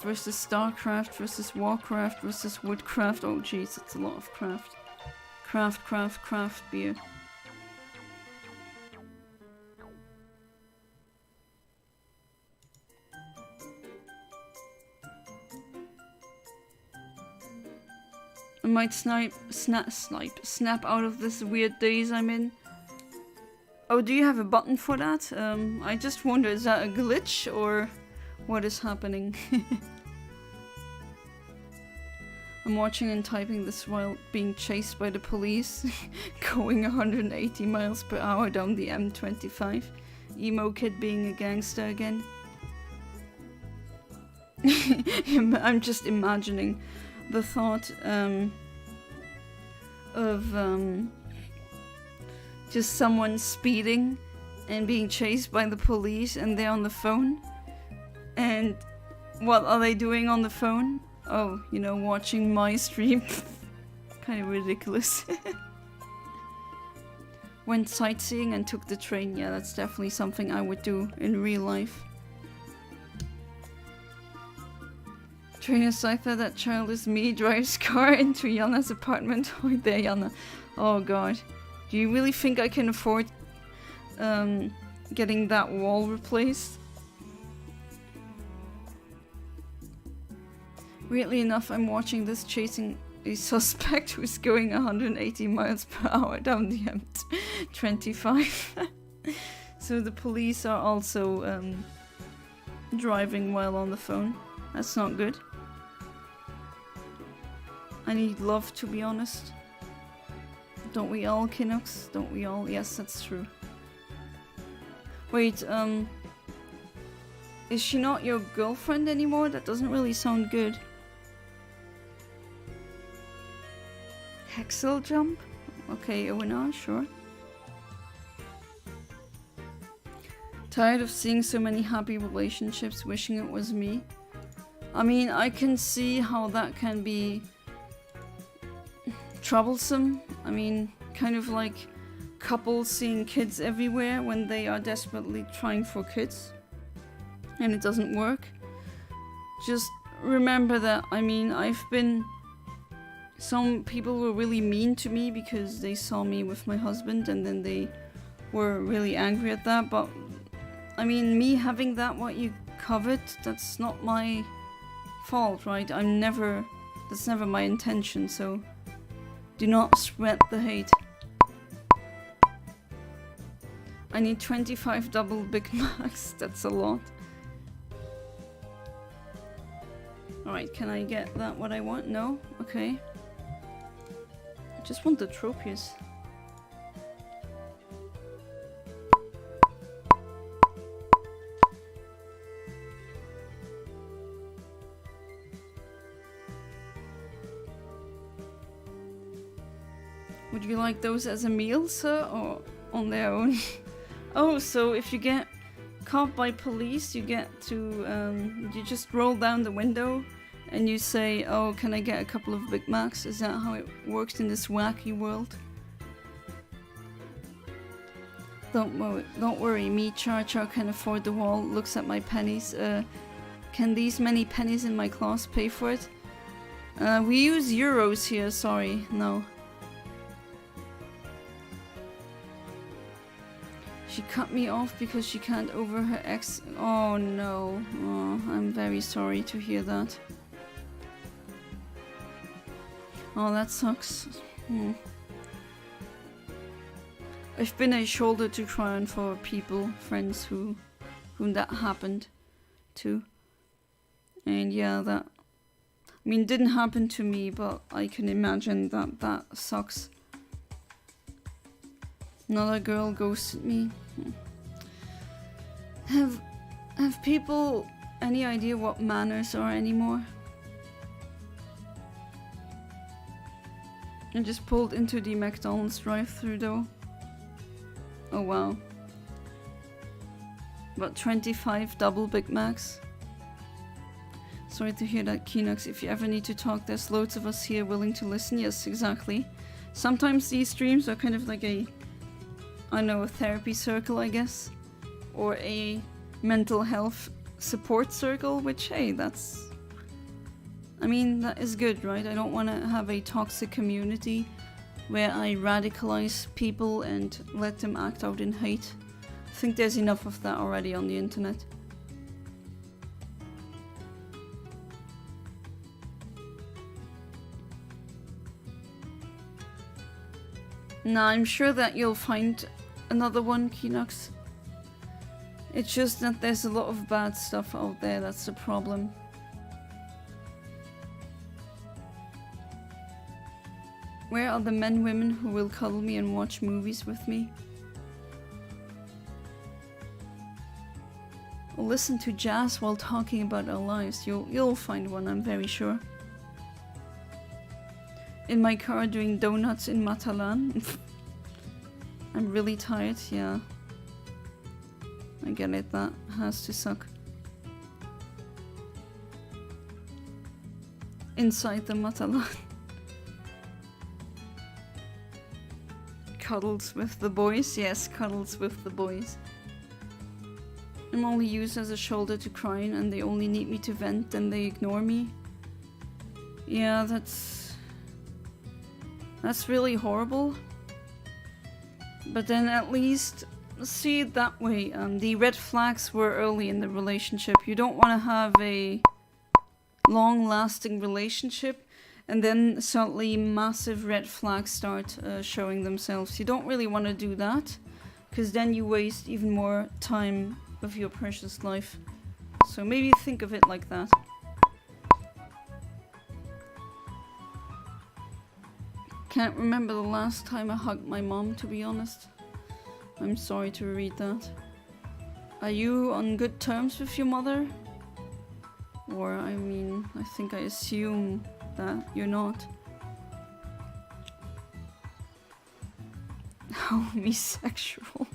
versus Starcraft versus Warcraft versus Woodcraft. Oh jeez, it's a lot of craft. Craft beer. I might snap out of this weird daze I'm in. Oh, do you have a button for that? I just wonder, is that a glitch or what is happening? I'm watching and typing this while being chased by the police, going 180 miles per hour down the M25. Emo kid being a gangster again. I'm just imagining the thought of just someone speeding and being chased by the police and they're on the phone. And what are they doing on the phone? Oh, you know, watching my stream. Kind of ridiculous. Went sightseeing and took the train. Yeah, that's definitely something I would do in real life. Trainer Scyther, that child is me, drives car into Yana's apartment. Oh, there, Yana. Oh god. Do you really think I can afford getting that wall replaced? Weirdly enough, I'm watching this chasing a suspect who's going 180 miles per hour down the M25. So the police are also driving while on the phone. That's not good. I need love, to be honest. Don't we all, Kinox? Don't we all? Yes, that's true. Wait, is she not your girlfriend anymore? That doesn't really sound good. Hexel jump? Okay, Owen, sure. Tired of seeing so many happy relationships, wishing it was me. I mean, I can see how that can be troublesome. I mean, kind of like couples seeing kids everywhere when they are desperately trying for kids and it doesn't work. Just remember that, I mean, some people were really mean to me because they saw me with my husband and then they were really angry at that, but I mean, me having that what you covered, that's not my fault, right? That's never my intention, so do not spread the hate. I need 25 double Big Macs, that's a lot. Alright, can I get that what I want? No? Okay. I just want the Tropius. Would you like those as a meal, sir, or on their own? Oh, so if you get caught by police, you get to, you just roll down the window and you say, oh, can I get a couple of Big Macs? Is that how it works in this wacky world? Don't worry, me, Char can afford the wall, looks at my pennies. Can these many pennies in my class pay for it? We use euros here, sorry, no. She cut me off because she can't over her ex. Oh no. Oh, I'm very sorry to hear that. Oh, that sucks. I've been a shoulder to cry on for people, friends whom that happened to. And yeah, that... I mean, it didn't happen to me, but I can imagine that sucks. Another girl ghosted me. Have people any idea what manners are anymore? I just pulled into the McDonald's drive-thru though. Oh wow. About 25 double Big Macs. Sorry to hear that, Kinox. If you ever need to talk, there's loads of us here willing to listen. Yes, exactly. Sometimes these streams are kind of like a, I don't know, a therapy circle, I guess. Or a mental health support circle, which, hey, that's... I mean, that is good, right? I don't want to have a toxic community where I radicalize people and let them act out in hate. I think there's enough of that already on the internet. Nah, I'm sure that you'll find another one, Kinox. It's just that there's a lot of bad stuff out there, that's the problem. Where are the men, women who will cuddle me and watch movies with me? Or listen to jazz while talking about our lives. You'll find one, I'm very sure. In my car doing donuts in Matalan. I'm really tired, yeah. I get it, that has to suck. Inside the Matalan. Cuddles with the boys? Yes, cuddles with the boys. I'm only used as a shoulder to cry in and they only need me to vent and they ignore me. Yeah, that's really horrible. But then at least see it that way. The red flags were early in the relationship. You don't want to have a long-lasting relationship and then suddenly massive red flags start showing themselves. You don't really want to do that, because then you waste even more time of your precious life. So maybe think of it like that. Can't remember the last time I hugged my mom, to be honest. I'm sorry to read that. Are you on good terms with your mother? Or, I mean, I think I assume that you're not. Homosexual.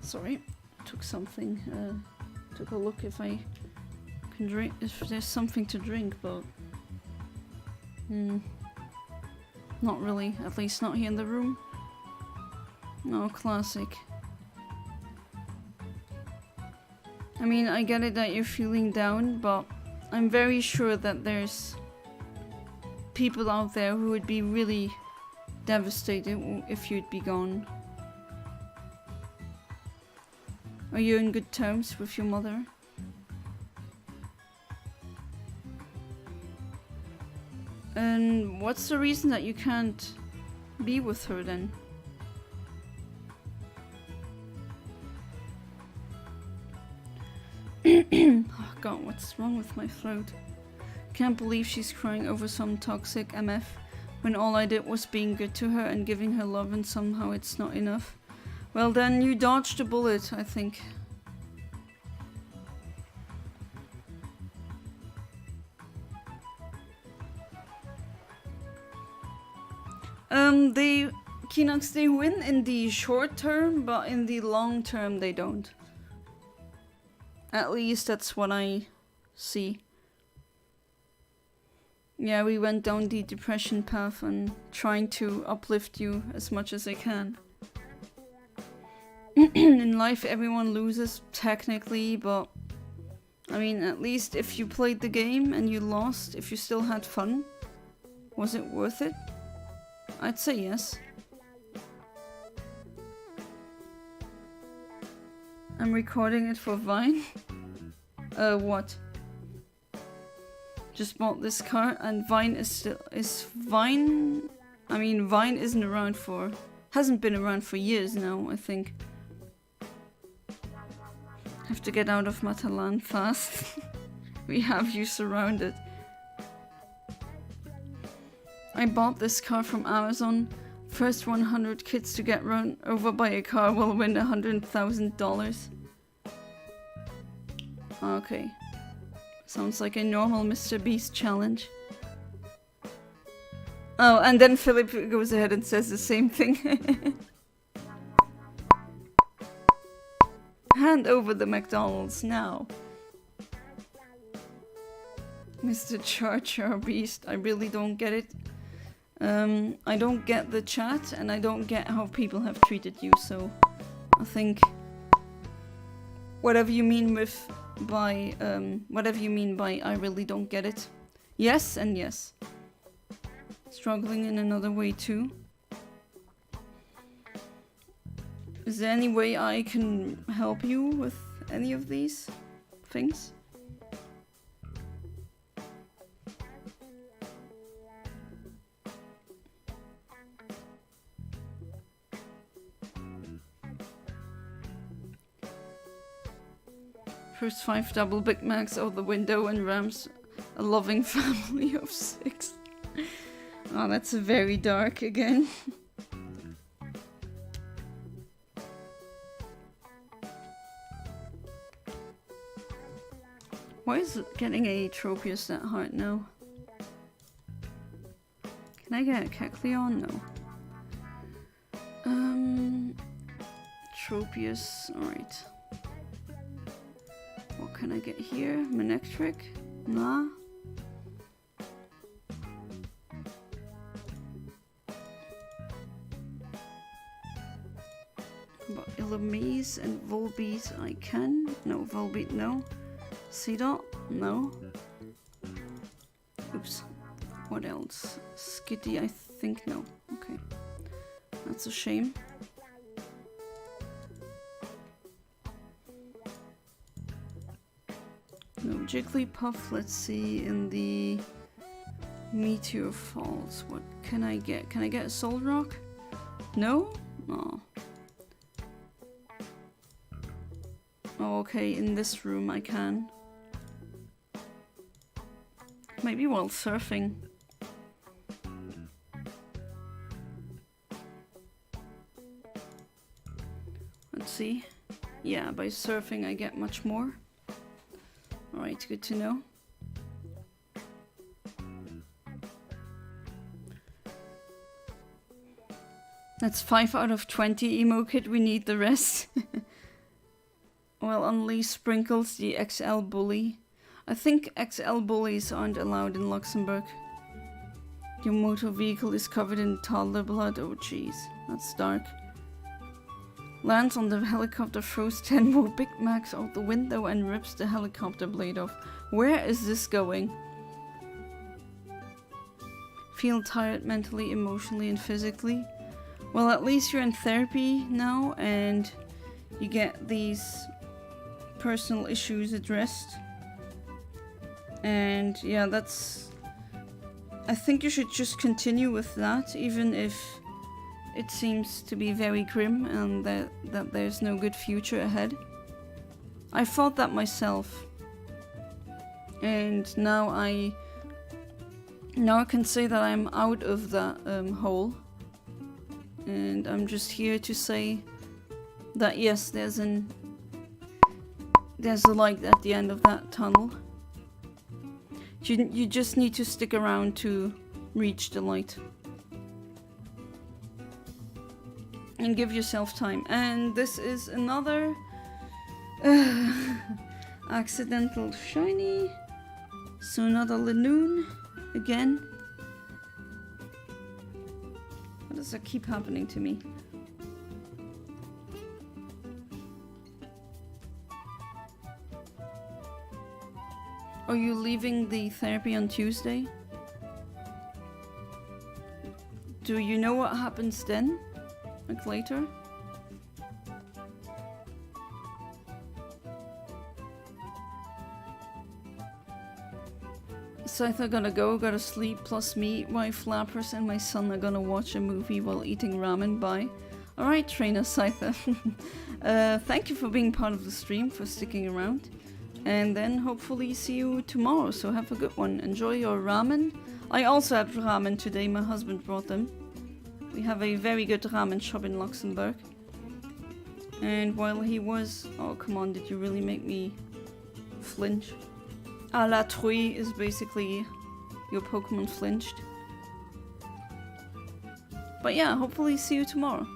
Sorry, took something, took a look if I can drink, if there's something to drink, but not really, at least not here in the room. No, classic. I mean, I get it that you're feeling down, but I'm very sure that there's people out there who would be really devastated if you'd be gone. Are you in good terms with your mother? And what's the reason that you can't be with her then? Oh god, what's wrong with my throat? Can't believe she's crying over some toxic MF when all I did was being good to her and giving her love, and somehow it's not enough. Well then, you dodged a bullet, I think. They win in the short term, but in the long term they don't. At least that's what I see. Yeah, we went down the depression path and trying to uplift you as much as I can. In life everyone loses, technically, but I mean, at least if you played the game and you lost, if you still had fun, was it worth it? I'd say yes. I'm recording it for Vine. What? Just bought this car and Vine is Vine? I mean, Vine hasn't been around for years now, I think. Have to get out of Matalan fast. We have you surrounded. I bought this car from Amazon. First 100 kids to get run over by a car will win $100,000. Okay. Sounds like a normal Mr. Beast challenge. Oh, and then Philip goes ahead and says the same thing. Hand over the McDonald's now. Mr. Char Char Beast, I really don't get it. I don't get the chat, and I don't get how people have treated you, so I think whatever you mean by I really don't get it. Yes and yes. Struggling in another way too. Is there any way I can help you with any of these things? First 5 double Big Macs out the window and rams a loving family of 6. Oh, that's very dark again. Why is getting a Tropius that hard now? Can I get a Kecleon? No. Tropius, alright. What can I get here? Manectric? Nah. But Illumise and Volbeat I can. No, Volbeat no. Seedot? No. Oops. What else? Skitty I think no. Okay. That's a shame. No, Jigglypuff, let's see, in the Meteor Falls. What can I get? Can I get a Soul Rock? No? Oh. Oh, okay, in this room I can. Maybe while surfing. Let's see. Yeah, by surfing I get much more. Alright, good to know. That's 5 out of 20 emo kit, we need the rest. Well, unleash Sprinkles, the XL bully. I think XL bullies aren't allowed in Luxembourg. Your motor vehicle is covered in toddler blood. Oh jeez, that's dark. Lands on the helicopter, throws 10 more Big Macs out the window and rips the helicopter blade off. Where is this going? Feel tired mentally, emotionally and physically. Well, at least you're in therapy now and you get these personal issues addressed. And yeah, that's... I think you should just continue with that, even if it seems to be very grim and that there's no good future ahead. I thought that myself. And now I can say that I'm out of that hole. And I'm just here to say that yes, there's a light at the end of that tunnel. You just need to stick around to reach the light. And give yourself time. And this is another accidental shiny. So another Linoon again. Why does that keep happening to me? Are you leaving the therapy on Tuesday? Do you know what happens then? Like later? Scythe gotta go, gotta sleep, plus me, my flappers and my son are gonna watch a movie while eating ramen. Bye. Alright, trainer Scythe. Thank you for being part of the stream, for sticking around. And then hopefully see you tomorrow, so have a good one. Enjoy your ramen. I also had ramen today, my husband brought them. We have a very good ramen shop in Luxembourg. And while he was... Oh, come on, did you really make me flinch? A la Truie is basically your Pokemon flinched. But yeah, hopefully see you tomorrow.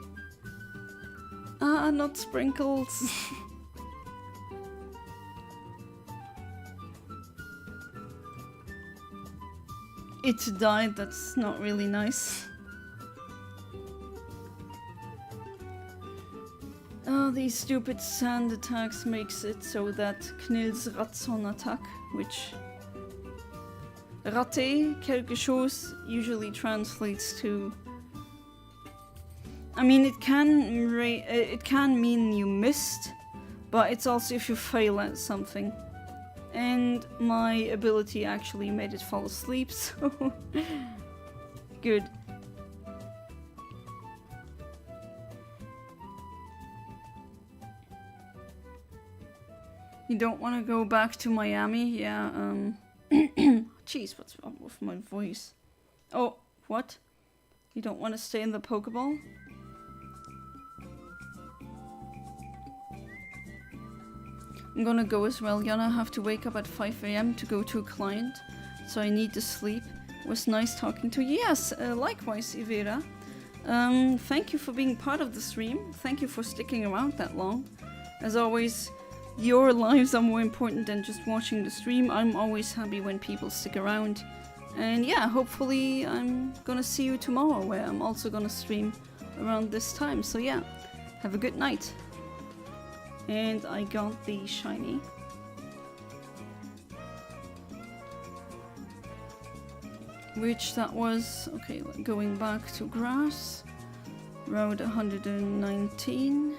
Ah, not Sprinkles. it died. That's not really nice. Oh, these stupid sand attacks makes it so that Knils Ratson attack, which raté quelque chose usually translates to. I mean, it can mean you missed, but it's also if you fail at something. And my ability actually made it fall asleep, so good. You don't want to go back to Miami? Yeah, Jeez, what's wrong with my voice? Oh, what? You don't want to stay in the Pokeball? I'm gonna go as well. Yana, have to wake up at 5 AM to go to a client, so I need to sleep. It was nice talking to you. Yes, likewise, Ivera. Thank you for being part of the stream. Thank you for sticking around that long. As always, your lives are more important than just watching the stream. I'm always happy when people stick around. And yeah, hopefully I'm gonna see you tomorrow, where I'm also gonna stream around this time. So yeah, have a good night. And I got the shiny. Which that was, okay, going back to grass. Road 119.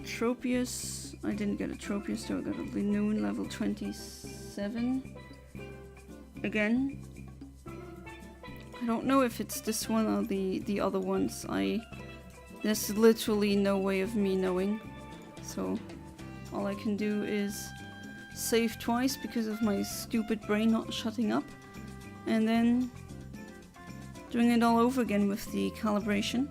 Tropius. I didn't get a Tropius, so I got a Linoon level 27. Again. I don't know if it's this one or the other ones. There's literally no way of me knowing. So all I can do is save twice because of my stupid brain not shutting up. And then doing it all over again with the calibration.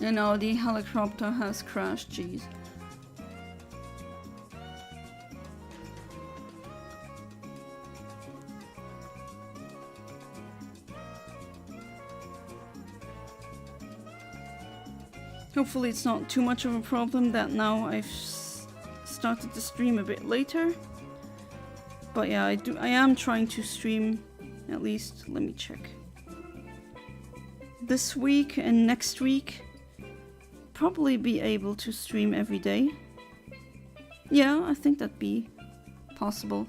And now the helicopter has crashed, jeez. Hopefully it's not too much of a problem that now I've started to stream a bit later. But yeah, I am trying to stream at least, let me check. This week and next week, probably be able to stream every day. Yeah, I think that'd be possible.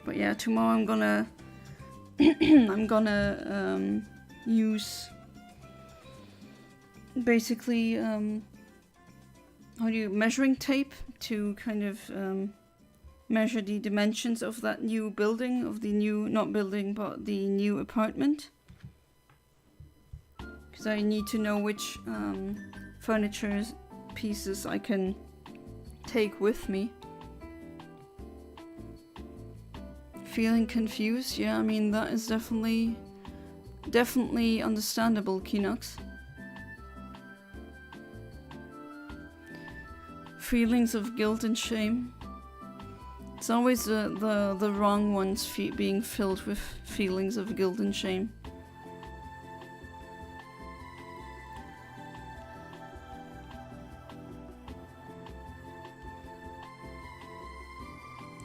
But yeah, tomorrow I'm gonna use basically measuring tape to kind of measure the dimensions of that new building, of the new, not building, but the new apartment. Because I need to know which furniture pieces I can take with me. Feeling confused? Yeah, I mean, that is definitely understandable, Kinox. Feelings of guilt and shame. It's always the wrong ones being filled with feelings of guilt and shame.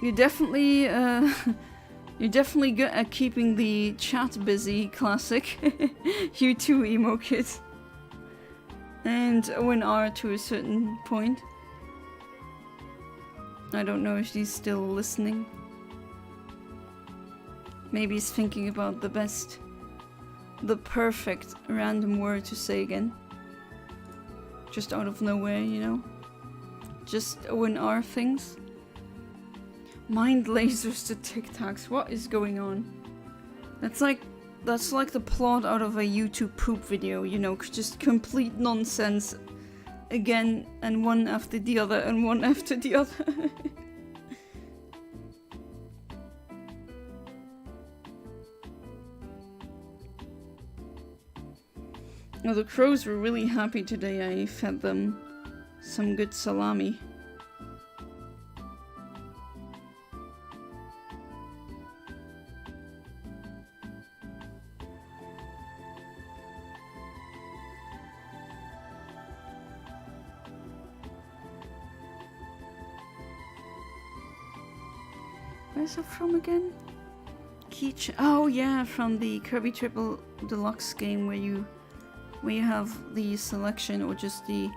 You're definitely good at keeping the chat busy, classic. You too, emo kid. And ONR to a certain point. I don't know if he's still listening. Maybe he's thinking about the perfect random word to say again. Just out of nowhere, you know? Just ONR things. Mind lasers to Tic Tacs. What is going on? That's like the plot out of a YouTube poop video, you know, just complete nonsense. Again, and one after the other, and one after the other. Oh, the crows were really happy today. I fed them some good salami. Where's it from again? Keychain. Oh yeah, from the Kirby Triple Deluxe game where you have the selection or just the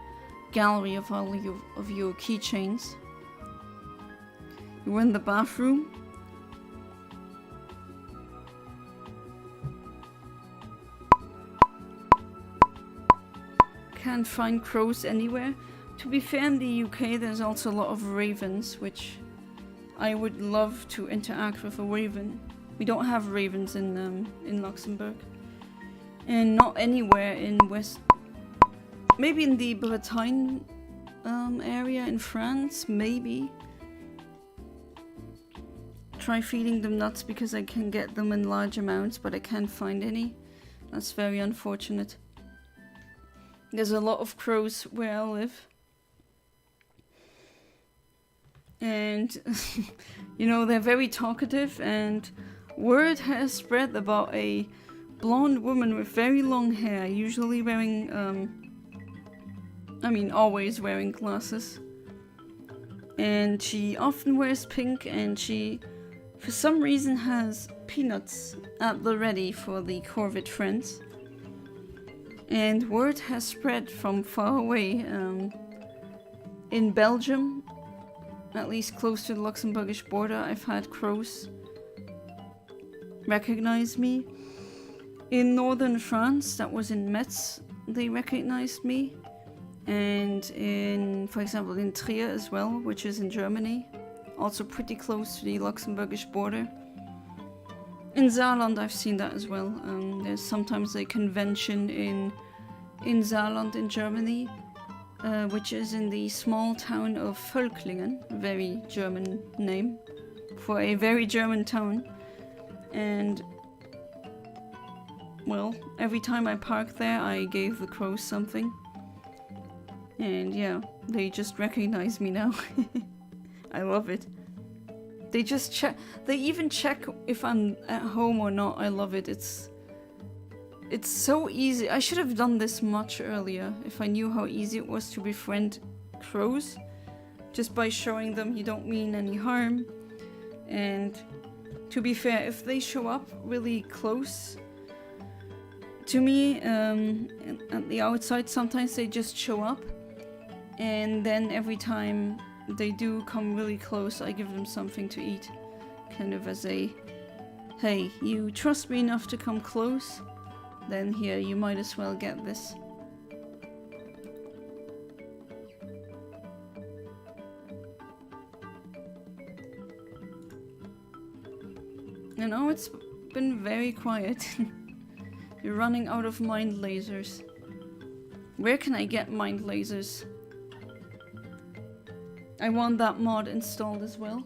gallery of all of your keychains. You were in the bathroom. Can't find crows anywhere. To be fair, in the UK there's also a lot of ravens, which I would love to interact with a raven. We don't have ravens in Luxembourg. And not anywhere in West... Maybe in the Bretagne area in France, maybe. Try feeding them nuts because I can get them in large amounts, but I can't find any. That's very unfortunate. There's a lot of crows where I live. And, you know, they're very talkative, and word has spread about a blonde woman with very long hair, usually wearing, always wearing glasses. And she often wears pink, and she, for some reason, has peanuts at the ready for the Corvid friends. And word has spread from far away, in Belgium, at least close to the Luxembourgish border, I've had crows recognize me. In northern France, that was in Metz, they recognized me. And in, for example, in Trier as well, which is in Germany, also pretty close to the Luxembourgish border. In Saarland, I've seen that as well. There's sometimes a convention in Saarland in Germany, which is in the small town of Völklingen, very German name for a very German town. And, well, every time I parked there, I gave the crows something. And yeah, they just recognize me now. I love it. They just check. They even check if I'm at home or not. I love it. It's so easy. I should have done this much earlier if I knew how easy it was to befriend crows. Just by showing them you don't mean any harm. And to be fair, if they show up really close to me at the outside, sometimes they just show up. And then every time they do come really close, I give them something to eat. Kind of as a, hey, you trust me enough to come close? Then here, you might as well get this. You know, it's been very quiet. You're running out of mind lasers. Where can I get mind lasers? I want that mod installed as well.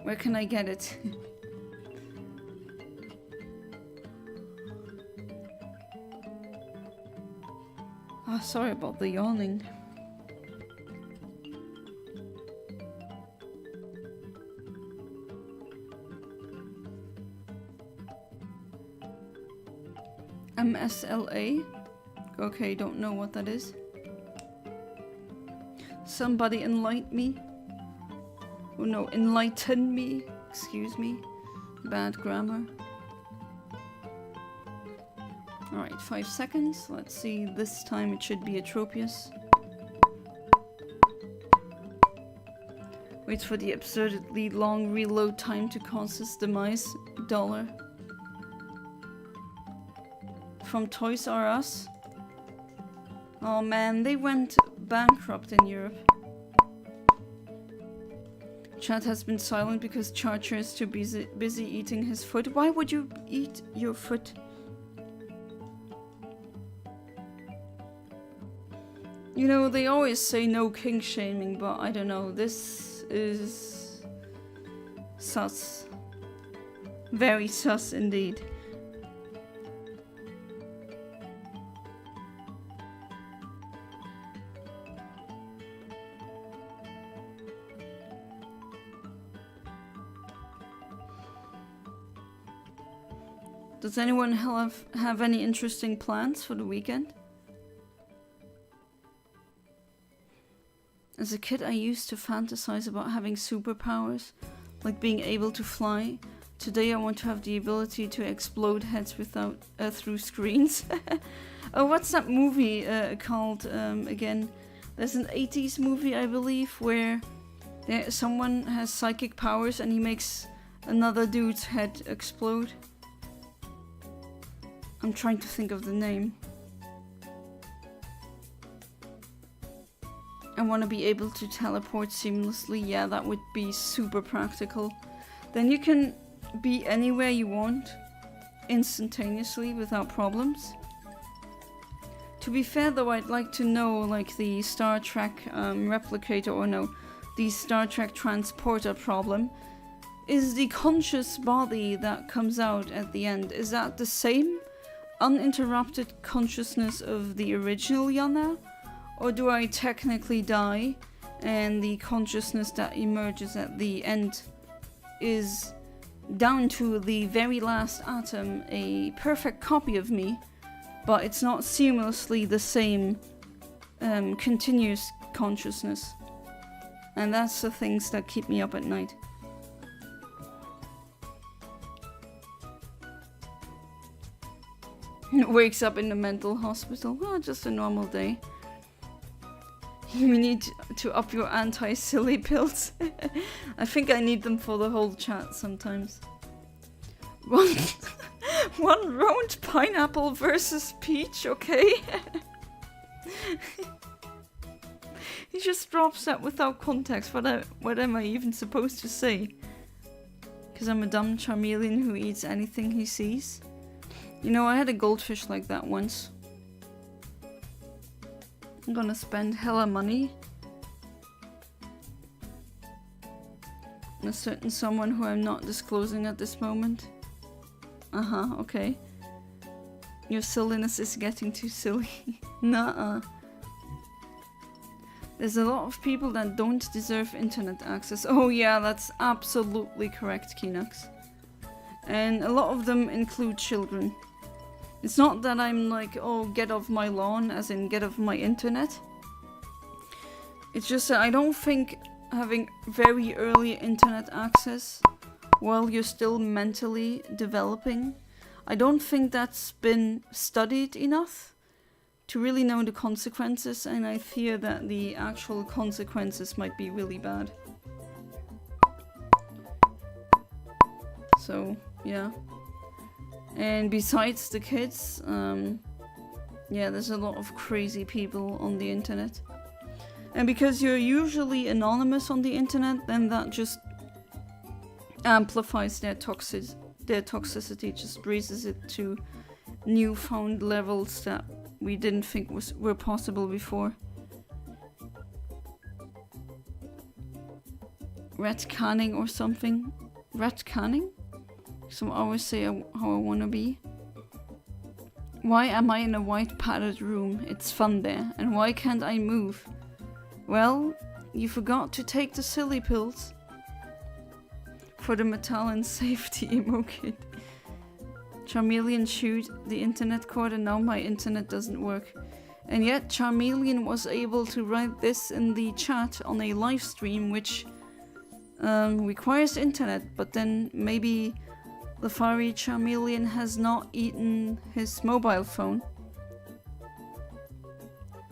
Where can I get it? Oh, sorry about the yawning. MSLA? Okay, don't know what that is. Somebody enlighten me. Oh no, enlighten me. Excuse me. Bad grammar. Alright, 5 seconds. Let's see. This time it should be Atropius. Waits for the absurdly long reload time to cause his demise. $. From Toys R Us. Oh man, they went bankrupt in Europe. Chat has been silent because Charger is too busy eating his foot. Why would you eat your foot? You know, they always say no kink shaming, but I don't know. This is sus. Very sus indeed. Does anyone have any interesting plans for the weekend? As a kid, I used to fantasize about having superpowers, like being able to fly. Today I want to have the ability to explode heads without through screens. Oh, what's that movie called again? There's an 80s movie, I believe, where someone has psychic powers and he makes another dude's head explode. I'm trying to think of the name. I want to be able to teleport seamlessly. Yeah, that would be super practical. Then you can be anywhere you want instantaneously without problems. To be fair though, I'd like to know, like, the Star Trek replicator, or no, the Star Trek transporter problem. Is the conscious body that comes out at the end, is that the same uninterrupted consciousness of the original Yana? Or do I technically die and the consciousness that emerges at the end is down to the very last atom a perfect copy of me, but it's not seamlessly the same continuous consciousness? And that's the things that keep me up at night. Wakes up in the mental hospital. Oh, just a normal day. You need to up your anti-silly pills. I think I need them for the whole chat sometimes. One round pineapple versus peach, okay? He just drops that without context. What am I even supposed to say? Because I'm a dumb Charmeleon who eats anything he sees? You know, I had a goldfish like that once. I'm gonna spend hella money on a certain someone who I'm not disclosing at this moment. Okay. Your silliness is getting too silly. Nuh-uh. There's a lot of people that don't deserve internet access. Oh yeah, that's absolutely correct, Kinox. And a lot of them include children. It's not that I'm like, oh, get off my lawn, as in get off my internet. It's just that I don't think having very early internet access while you're still mentally developing, I don't think that's been studied enough to really know the consequences, and I fear that the actual consequences might be really bad. So, yeah. And besides the kids, yeah, there's a lot of crazy people on the internet. And because you're usually anonymous on the internet, then that just amplifies their toxicity, just raises it to newfound levels that we didn't think were possible before. Rat canning or something? Rat canning? So I always say how I wanna be. Why am I in a white padded room? It's fun there. And why can't I move? Well, you forgot to take the silly pills. For the Metallian safety emo kit. Charmeleon chewed the internet cord and now my internet doesn't work. And yet Charmeleon was able to write this in the chat on a live stream, which requires internet, but then maybe the furry Charmeleon has not eaten his mobile phone,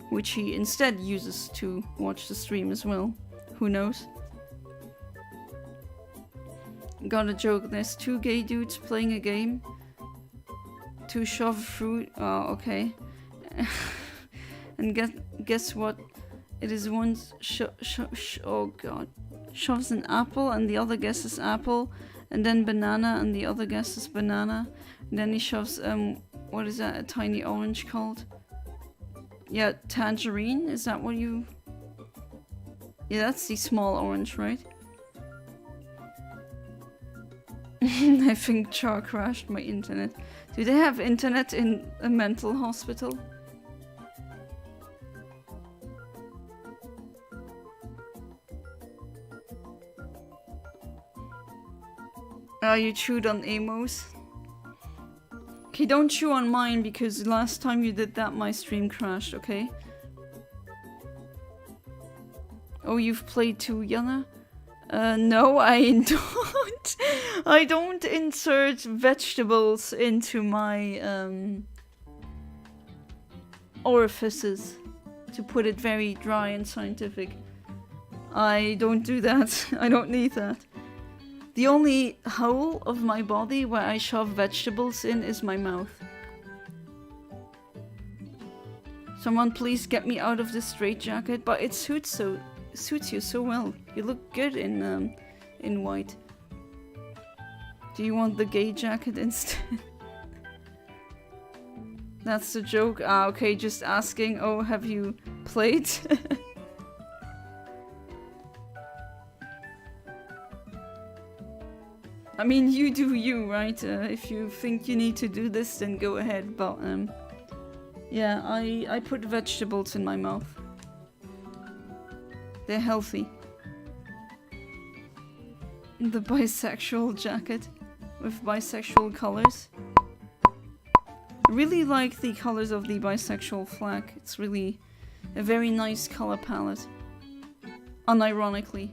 which he instead uses to watch the stream as well. Who knows? Got a joke, there's two gay dudes playing a game to shove fruit. Oh, okay. And guess what? It is one oh god. Shoves an apple and the other guesses apple. And then banana, and the other guesses banana. And then he shoves, what is that, a tiny orange called? Yeah, tangerine? Is that what you... Yeah, that's the small orange, right? I think Char crashed my internet. Do they have internet in a mental hospital? You chewed on emos. Okay, don't chew on mine because last time you did that my stream crashed, okay? Oh, you've played too, Yana? No, I don't. I don't insert vegetables into my orifices, to put it very dry and scientific. I don't do that. I don't need that. The only hole of my body where I shove vegetables in is my mouth. Someone please get me out of this straitjacket, but it suits you so well. You look good in white. Do you want the gay jacket instead? That's the joke. Ah, okay, just asking. Oh, have you played? I mean, you do you, right? If you think you need to do this, then go ahead. But yeah, I put vegetables in my mouth. They're healthy. The bisexual jacket with bisexual colors. I really like the colors of the bisexual flag. It's really a very nice color palette. Unironically.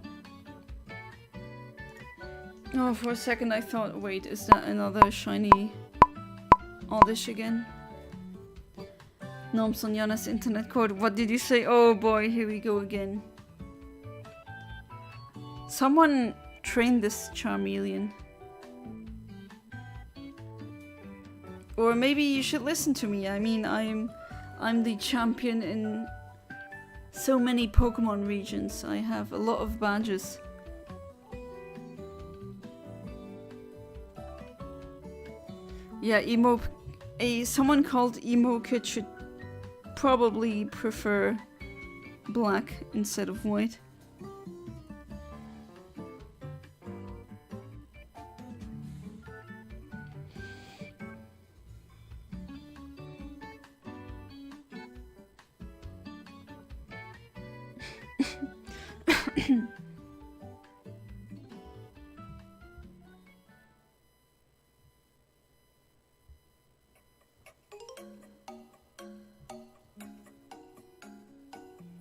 Oh, for a second I thought, wait, is that another shiny oddish again? Noms on Yana's internet code. What did you say? Oh boy, here we go again. Someone trained this Charmeleon. Or maybe you should listen to me. I mean, I'm the champion in so many Pokemon regions. I have a lot of badges. Yeah, someone called Emo Kid should probably prefer black instead of white.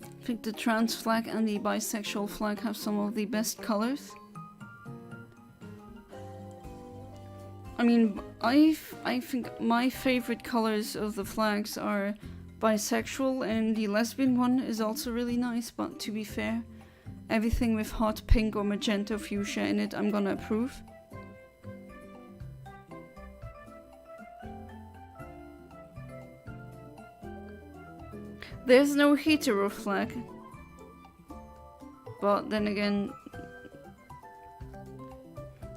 I think the trans flag and the bisexual flag have some of the best colors. I mean, I think my favorite colors of the flags are bisexual, and the lesbian one is also really nice, but to be fair, everything with hot pink or magenta fuchsia in it I'm gonna approve. There's no hetero flag. But then again,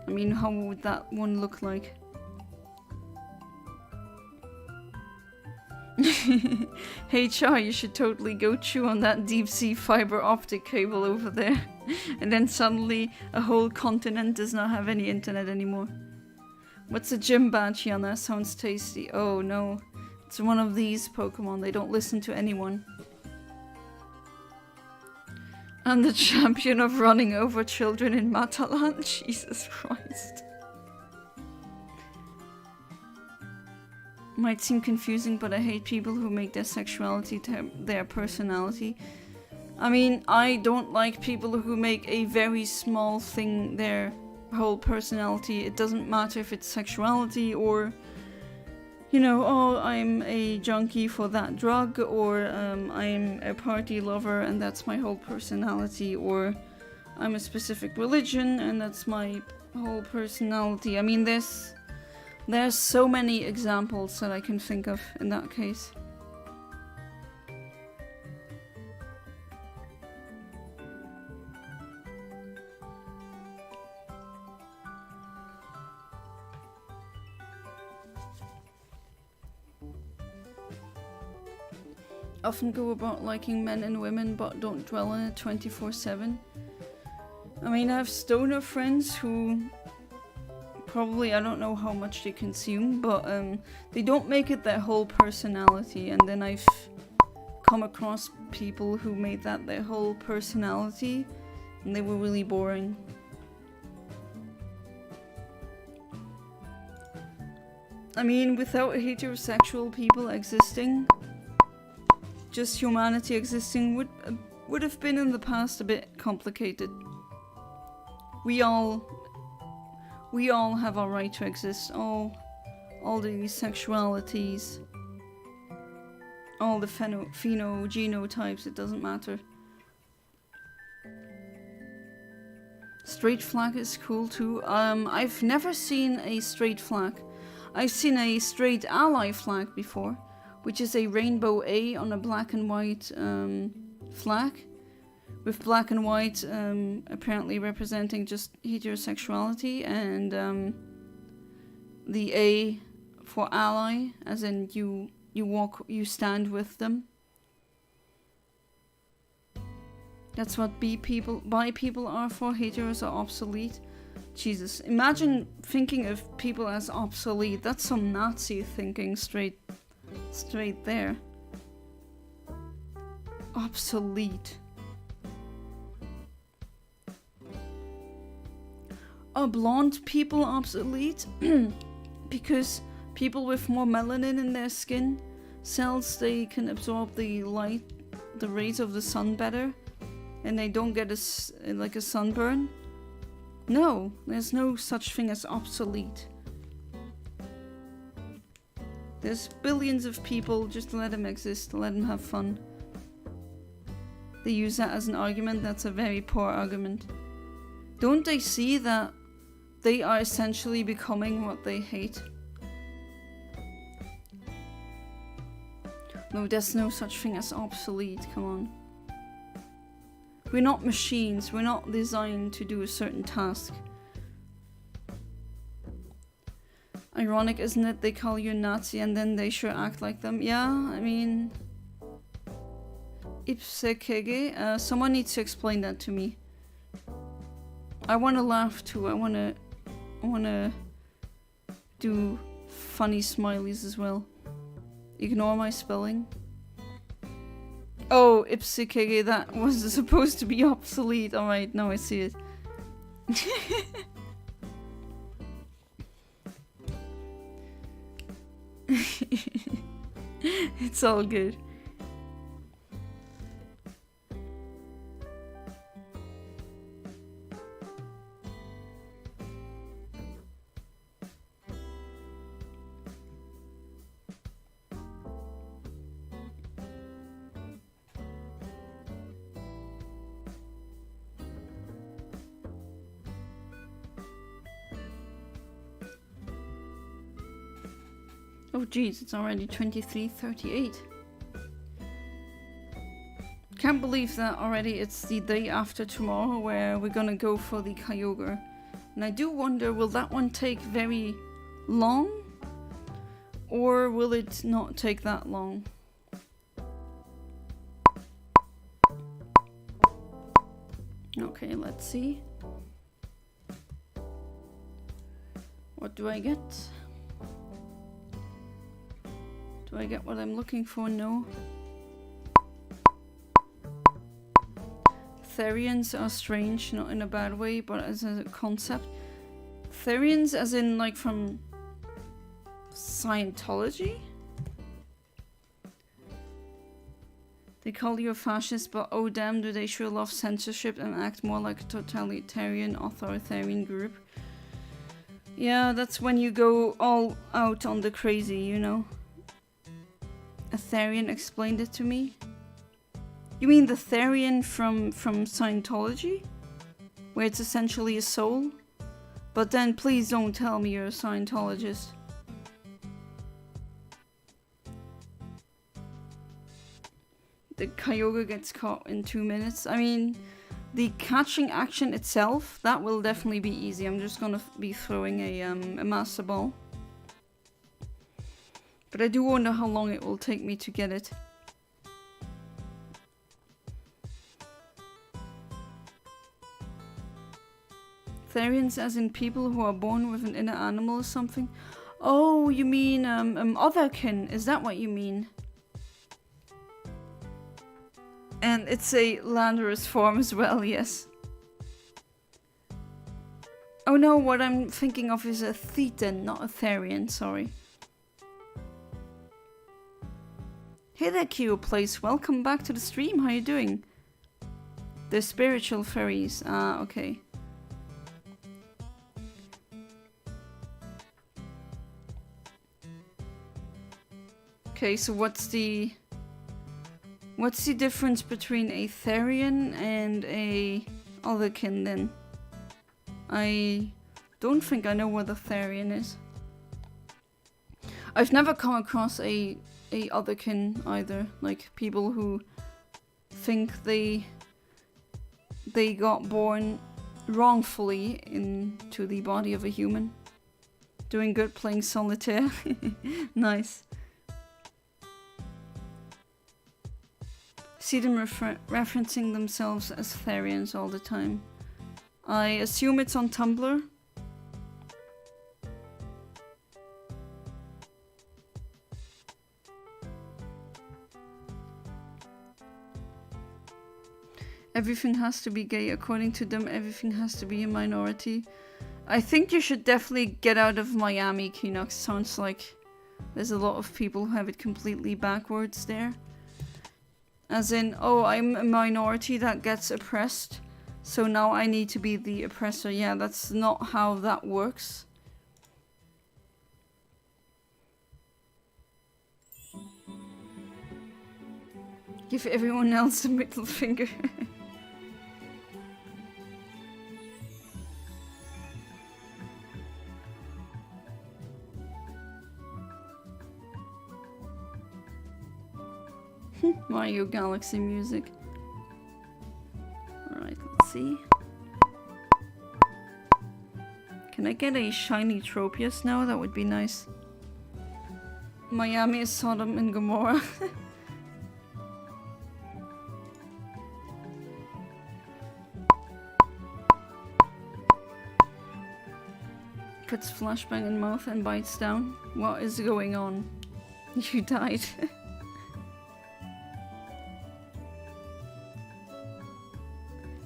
I mean, how would that one look like? HR, you should totally go chew on that deep sea fiber optic cable over there. And then suddenly a whole continent does not have any internet anymore. What's a gym badge, Yana? Sounds tasty. Oh no. It's one of these Pokemon. They don't listen to anyone. I'm the champion of running over children in Matalan. Jesus Christ. Might seem confusing, but I hate people who make their sexuality their personality. I mean, I don't like people who make a very small thing their whole personality. It doesn't matter if it's sexuality or, you know, oh, I'm a junkie for that drug, or I'm a party lover and that's my whole personality, or I'm a specific religion and that's my whole personality. I mean, there's so many examples that I can think of in that case. Often go about liking men and women but don't dwell on it 24/7. I mean, I have stoner friends who probably, I don't know how much they consume, but they don't make it their whole personality, and then I've come across people who made that their whole personality and they were really boring. I mean, without heterosexual people existing, just humanity existing would have been in the past a bit complicated. We all have our right to exist. All the sexualities, all the genotypes. It doesn't matter. Straight flag is cool too. I've never seen a straight flag. I've seen a straight ally flag before, which is a rainbow A on a black and white flag, with black and white apparently representing just heterosexuality, and the A for ally, as in you stand with them. That's what bi people are for. Heteros are obsolete. Jesus, imagine thinking of people as obsolete. That's some Nazi thinking straight there. Obsolete. Are blonde people obsolete? Because people with more melanin in their skin cells, they can absorb the light, the rays of the sun better, and they don't get a sunburn? No, there's no such thing as obsolete. There's billions of people, just let them exist, let them have fun. They use that as an argument. That's a very poor argument. Don't they see that they are essentially becoming what they hate? No, there's no such thing as obsolete, come on. We're not machines, we're not designed to do a certain task. Ironic, isn't it? They call you a Nazi and then they sure act like them. Yeah, I mean... Ipsekege? Someone needs to explain that to me. I wanna laugh too, I wanna do funny smileys as well. Ignore my spelling. Oh, Ipsekege, that was supposed to be obsolete. Alright, now I see it. It's all good. Oh geez, it's already 23:38. Can't believe that already it's the day after tomorrow where we're gonna go for the Kyogre. And I do wonder, will that one take very long? Or will it not take that long? Okay, let's see. What do I get? Do I get what I'm looking for? No. Therians are strange, not in a bad way, but as a concept. Therians as in like from Scientology? They call you a fascist, but oh damn, do they sure love censorship and act more like a totalitarian, authoritarian group. Yeah, that's when you go all out on the crazy, you know. A Therian explained it to me. You mean the Therian from Scientology? Where it's essentially a soul? But then please don't tell me you're a Scientologist. The Kyogre gets caught in 2 minutes. I mean, the catching action itself, that will definitely be easy. I'm just gonna be throwing a Master Ball. But I do wonder how long it will take me to get it. Therians as in people who are born with an inner animal or something? Oh, you mean otherkin, is that what you mean? And it's a Landorus form as well, yes. Oh no, what I'm thinking of is a Thetan, not a Therian, sorry. Hey there, Kyoplace, welcome back to the stream, how you doing? The spiritual fairies, ah, okay. Okay, so what's the difference between a Therian and a Otherkin then? I don't think I know what a Therian is. I've never come across a Otherkin either, like people who think they got born wrongfully into the body of a human. Doing good playing solitaire. Nice. See them referencing themselves as Therians all the time. I assume it's on Tumblr. Everything has to be gay. According to them, everything has to be a minority. I think you should definitely get out of Miami, Kinox. Sounds like there's a lot of people who have it completely backwards there. As in, oh, I'm a minority that gets oppressed, so now I need to be the oppressor. Yeah, that's not how that works. Give everyone else a middle finger. Mario Galaxy music. Alright, let's see. Can I get a shiny Tropius now? That would be nice. Miami is Sodom and Gomorrah. Puts flashbang in mouth and bites down. What is going on? You died.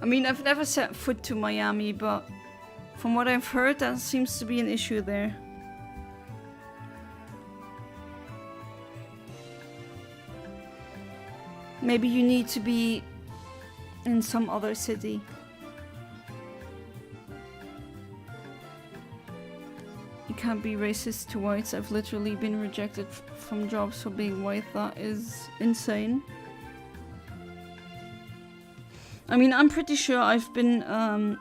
I mean, I've never set foot to Miami, but from what I've heard, that seems to be an issue there. Maybe you need to be in some other city. You can't be racist to whites. I've literally been rejected from jobs for being white. That is insane. I mean, I'm pretty sure I've been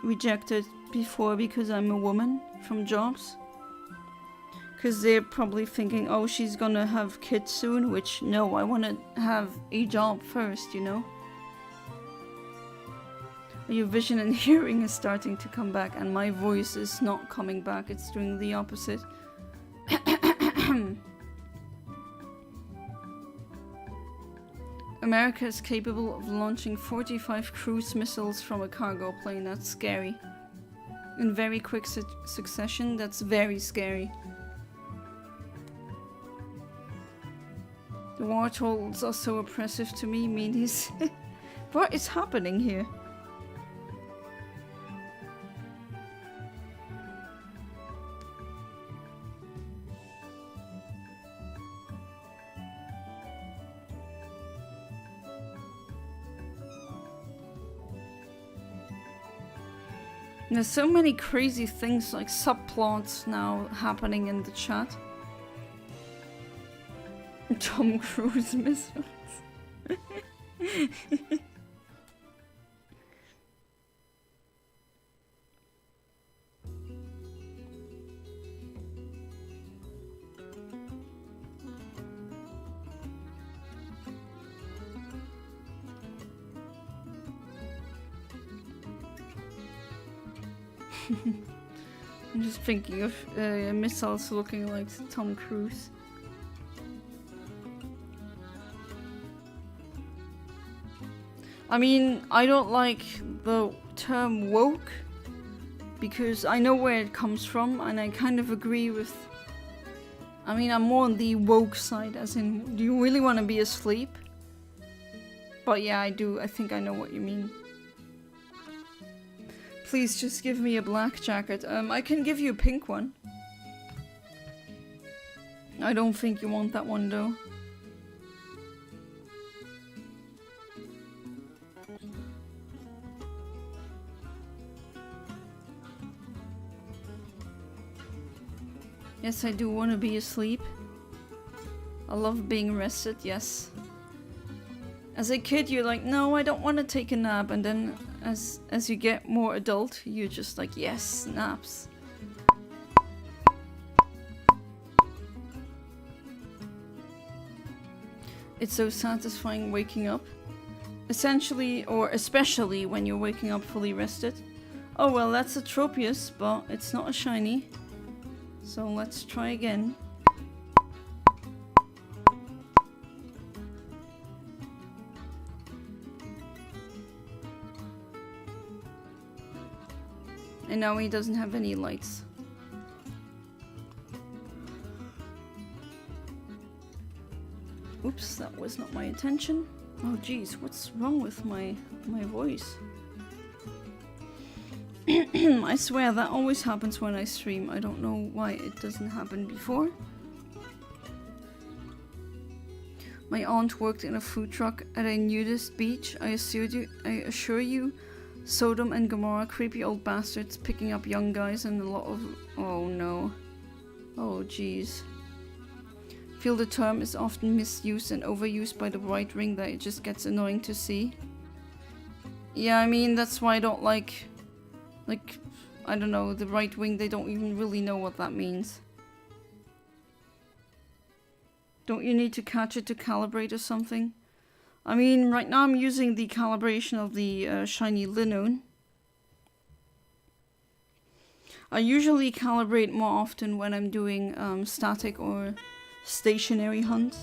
rejected before because I'm a woman from jobs. Because they're probably thinking, oh, she's gonna have kids soon, which, no, I want to have a job first, you know? Your vision and hearing is starting to come back, and my voice is not coming back, it's doing the opposite. America is capable of launching 45 cruise missiles from a cargo plane. That's scary. In very quick succession, that's very scary. The warthogs are so oppressive to me, meanies. What is happening here? There's so many crazy things like subplots now happening in the chat. Tom Cruise missiles. I'm just thinking of missiles looking like Tom Cruise. I mean, I don't like the term woke because I know where it comes from and I kind of agree with... I mean, I'm more on the woke side, as in, do you really want to be asleep? But yeah, I do. I think I know what you mean. Please just give me a black jacket. I can give you a pink one. I don't think you want that one though. Yes, I do want to be asleep. I love being rested, yes. As a kid, you're like, no, I don't want to take a nap. And then as you get more adult, you're just like, yes, naps. It's so satisfying waking up. Essentially, or especially when you're waking up fully rested. Oh well, that's a Tropius, but it's not a shiny. So let's try again. And now he doesn't have any lights. Oops, that was not my intention. Oh geez, what's wrong with my voice? I swear that always happens when I stream. I don't know why it doesn't happen before. My aunt worked in a food truck at a nudist beach. I assure you, Sodom and Gomorrah, creepy old bastards picking up young guys and a lot of... Oh no. Oh jeez. Feel the term is often misused and overused by the right ring that it just gets annoying to see. Yeah, I mean, that's why I don't like, I don't know, the right wing, they don't even really know what that means. Don't you need to catch it to calibrate or something? I mean, right now I'm using the calibration of the shiny Linoone. I usually calibrate more often when I'm doing static or stationary hunts.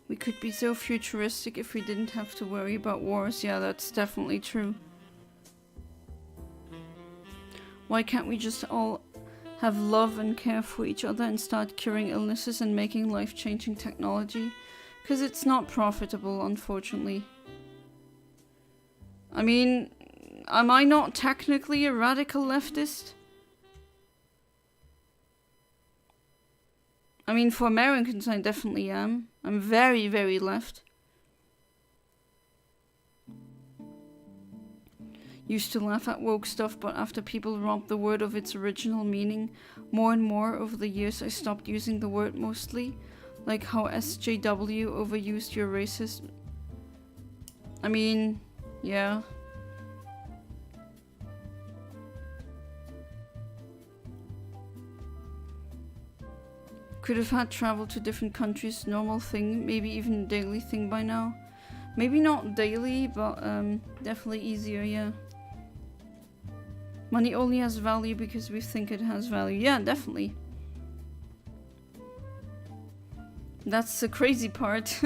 We could be so futuristic if we didn't have to worry about wars. Yeah, that's definitely true. Why can't we just all have love and care for each other and start curing illnesses and making life-changing technology? Because it's not profitable, unfortunately. I mean, am I not technically a radical leftist? I mean, for Americans, I definitely am. I'm very, very left. Used to laugh at woke stuff, but after people robbed the word of its original meaning, more and more over the years I stopped using the word mostly. Like how SJW overused your racist. I mean, yeah. Could have had travel to different countries, normal thing, maybe even daily thing by now. Maybe not daily, but definitely easier, yeah. Money only has value because we think it has value. Yeah, definitely. That's the crazy part.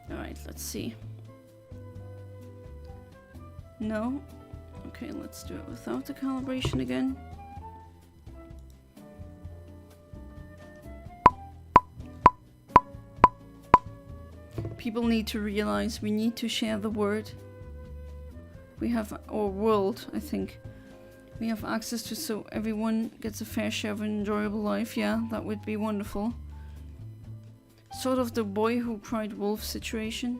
Alright, let's see. No? Okay, let's do it without the calibration again. People need to realize we need to share the word. We have, or world, I think. We have access to so everyone gets a fair share of an enjoyable life. Yeah, that would be wonderful. Sort of the boy who cried wolf situation.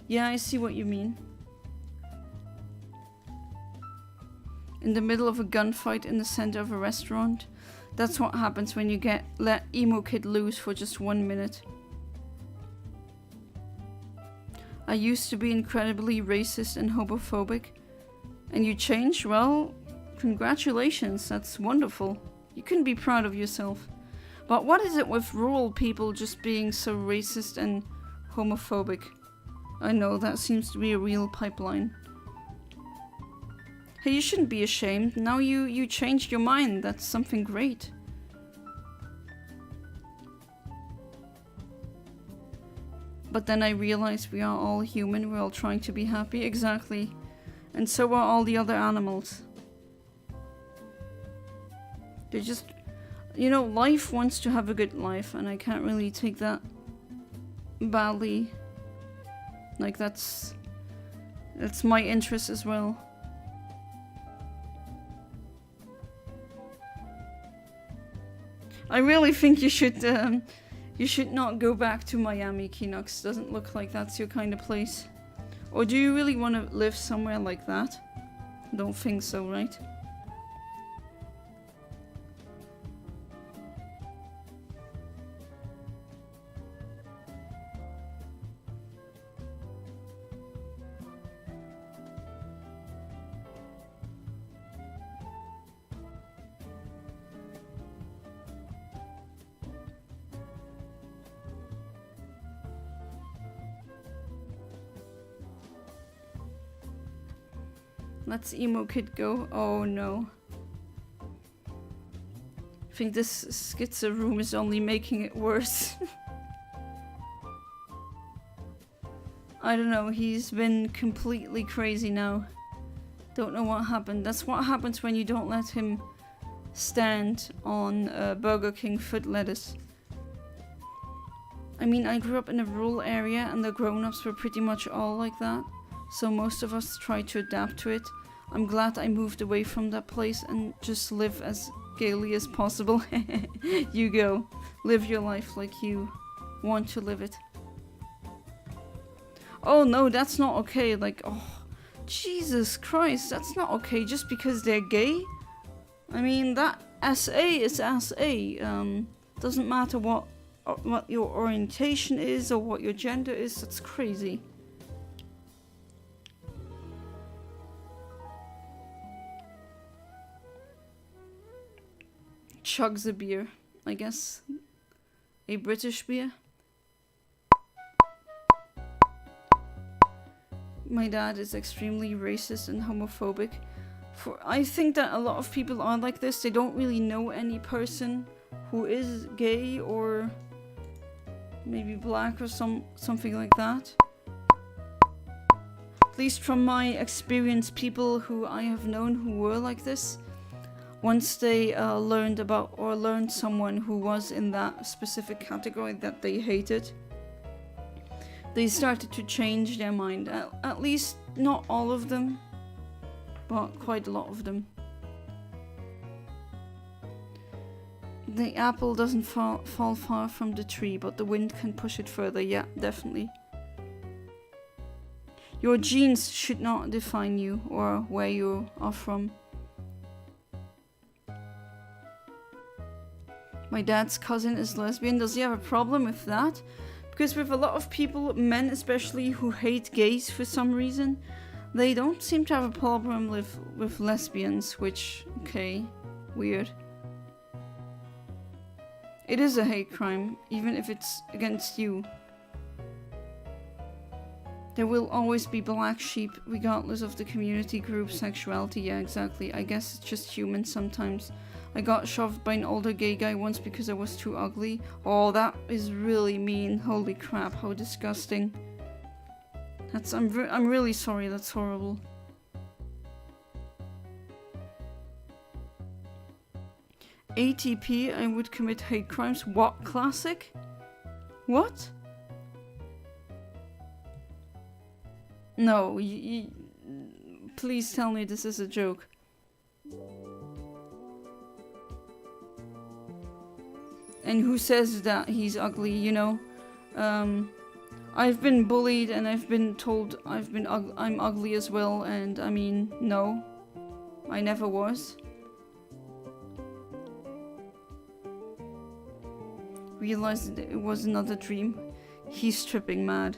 Yeah, I see what you mean. In the middle of a gunfight in the center of a restaurant. That's what happens when you let emo kid loose for just 1 minute. I used to be incredibly racist and homophobic. And you changed? Well, congratulations, that's wonderful. You can be proud of yourself. But what is it with rural people just being so racist and homophobic? I know, that seems to be a real pipeline. Hey, you shouldn't be ashamed. Now you changed your mind. That's something great. But then I realized we are all human. We're all trying to be happy. Exactly. And so are all the other animals. They're just... You know, life wants to have a good life, and I can't really take that badly. Like, that's my interest as well. I really think you should not go back to Miami, Kinox. Doesn't look like that's your kind of place. Or do you really want to live somewhere like that? Don't think so, right? Let's emo kid go. Oh no. I think this schizo room is only making it worse. I don't know, he's been completely crazy now. Don't know what happened. That's what happens when you don't let him stand on Burger King foot lettuce. I mean, I grew up in a rural area and the grown-ups were pretty much all like that. So most of us try to adapt to it. I'm glad I moved away from that place and just live as gaily as possible. You go. Live your life like you want to live it. Oh no, that's not okay. Like, oh, Jesus Christ, that's not okay just because they're gay? I mean, that SA is SA. Doesn't matter what your orientation is or what your gender is. That's crazy. Chugs a beer, I guess. A British beer. My dad is extremely racist and homophobic. I think that a lot of people are like this. They don't really know any person who is gay or maybe black or something like that. At least from my experience, people who I have known who were like this, once they learned someone who was in that specific category that they hated, they started to change their mind. At least not all of them, but quite a lot of them. The apple doesn't fall far from the tree, but the wind can push it further. Yeah, definitely. Your genes should not define you or where you are from. My dad's cousin is lesbian. Does he have a problem with that? Because with a lot of people, men especially, who hate gays for some reason, they don't seem to have a problem with lesbians, which, okay, weird. It is a hate crime, even if it's against you. There will always be black sheep, regardless of the community group, sexuality. Yeah, exactly. I guess it's just human sometimes. I got shoved by an older gay guy once because I was too ugly. Oh, that is really mean. Holy crap, how disgusting. I'm really sorry, that's horrible. ATP, I would commit hate crimes. What? Classic? What? No, please tell me this is a joke. And who says that he's ugly, you know? I've been bullied and I've been told I'm ugly as well, and I mean, no. I never was. Realized that it was another dream. He's tripping mad.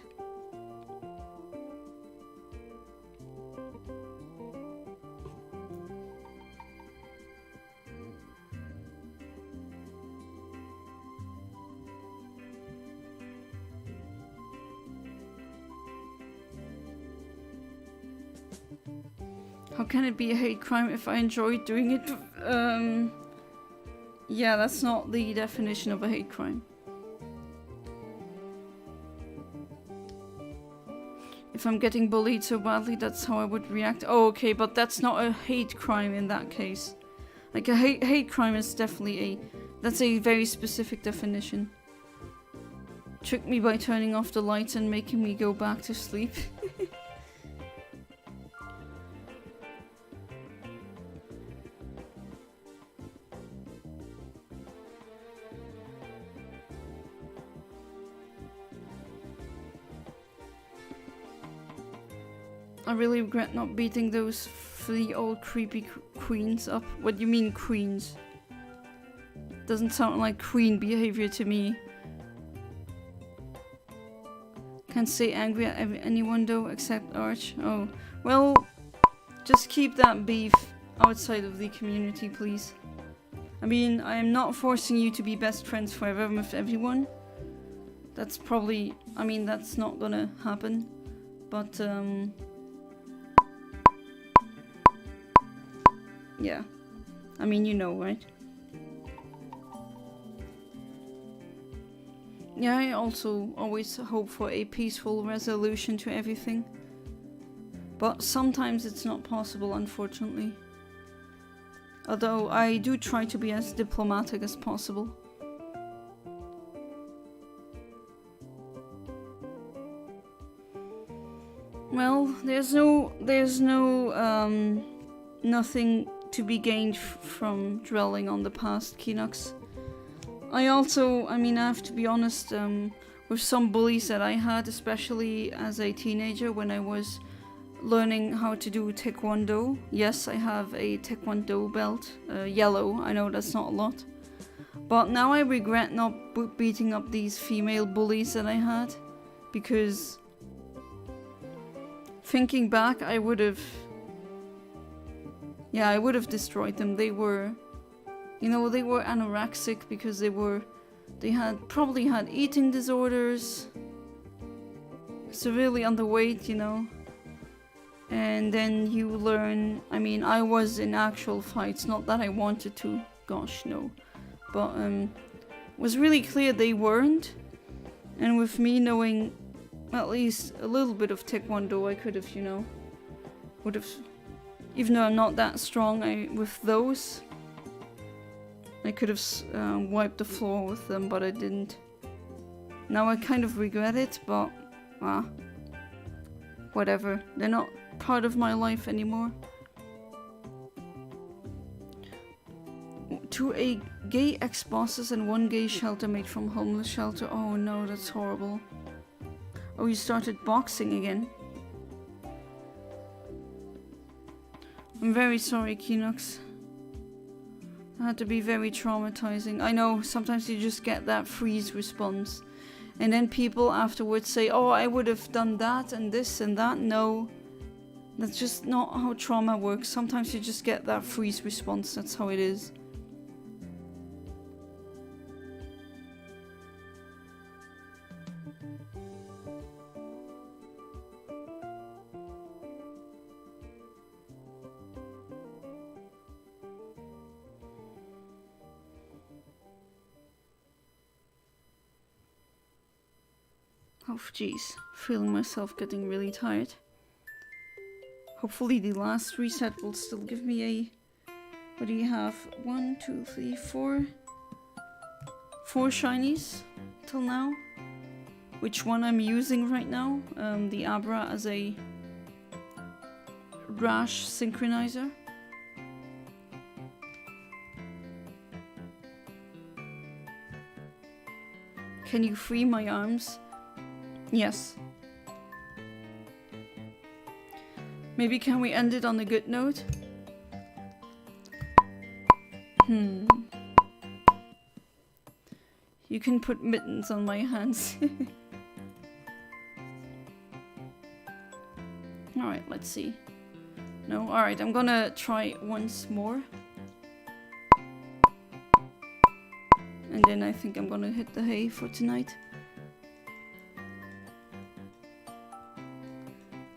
How can it be a hate crime if I enjoy doing it? Yeah, that's not the definition of a hate crime. If I'm getting bullied so badly, that's how I would react. Oh, okay, but that's not a hate crime in that case. Like, a hate crime is definitely that's a very specific definition. Trick me by turning off the lights and making me go back to sleep. I really regret not beating those 3 old creepy queens up. What do you mean queens? Doesn't sound like queen behavior to me. Can't stay angry at anyone though, except Arch. Oh, well, just keep that beef outside of the community, please. I mean, I am not forcing you to be best friends forever with everyone. That's probably, I mean, that's not gonna happen. But, yeah. I mean, you know, right? Yeah, I also always hope for a peaceful resolution to everything. But sometimes it's not possible, unfortunately. Although I do try to be as diplomatic as possible. Well, there's nothing to be gained from dwelling on the past, Kinox. I mean, I have to be honest, with some bullies that I had, especially as a teenager when I was learning how to do Taekwondo. Yes, I have a Taekwondo belt, yellow, I know that's not a lot. But now I regret not beating up these female bullies that I had, because thinking back, I would have destroyed them. They were, you know, they were anorexic because they had probably had eating disorders, severely underweight, you know. And then you learn, I mean, I was in actual fights, not that I wanted to, gosh, no. But it was really clear they weren't. And with me knowing at least a little bit of Taekwondo, I could have, you know, would have, even though I'm not that strong, with those, I could have wiped the floor with them, but I didn't. Now I kind of regret it, but whatever. They're not part of my life anymore. To a gay ex-bosses and 1 gay shelter mate from homeless shelter. Oh no, that's horrible. Oh, you started boxing again. I'm very sorry, Kinox. That had to be very traumatizing. I know, sometimes you just get that freeze response. And then people afterwards say, oh, I would have done that and this and that. No, that's just not how trauma works. Sometimes you just get that freeze response. That's how it is. Oh jeez, feeling myself getting really tired. Hopefully the last reset will still give me a... What do you have? 1, 2, 3, 4... 4 shinies till now. Which one I'm using right now? The Abra as a rash synchronizer. Can you free my arms? Yes. Maybe can we end it on a good note? You can put mittens on my hands. Alright, let's see. No, alright, I'm gonna try once more. And then I think I'm gonna hit the hay for tonight.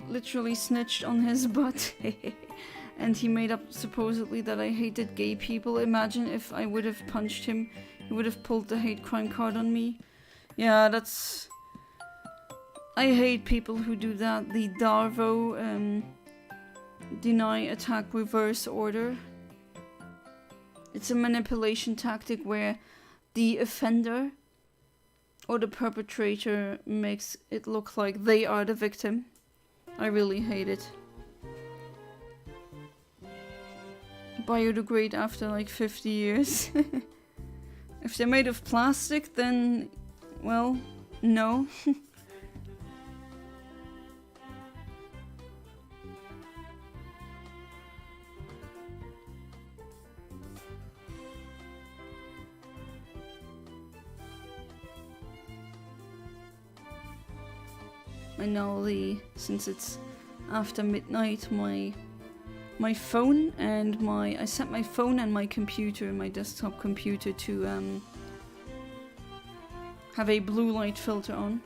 Literally snitched on his butt. And he made up supposedly that I hated gay people. Imagine if I would have punched him, he would have pulled the hate crime card on me. Yeah, that's... I hate people who do that. The Darvo deny attack reverse order. It's a manipulation tactic where the offender or the perpetrator makes it look like they are the victim. I really hate it. Biodegrade after like 50 years. If they're made of plastic, then, well, no. And now since it's after midnight, my phone and I set my phone and my computer, my desktop computer, to have a blue light filter on.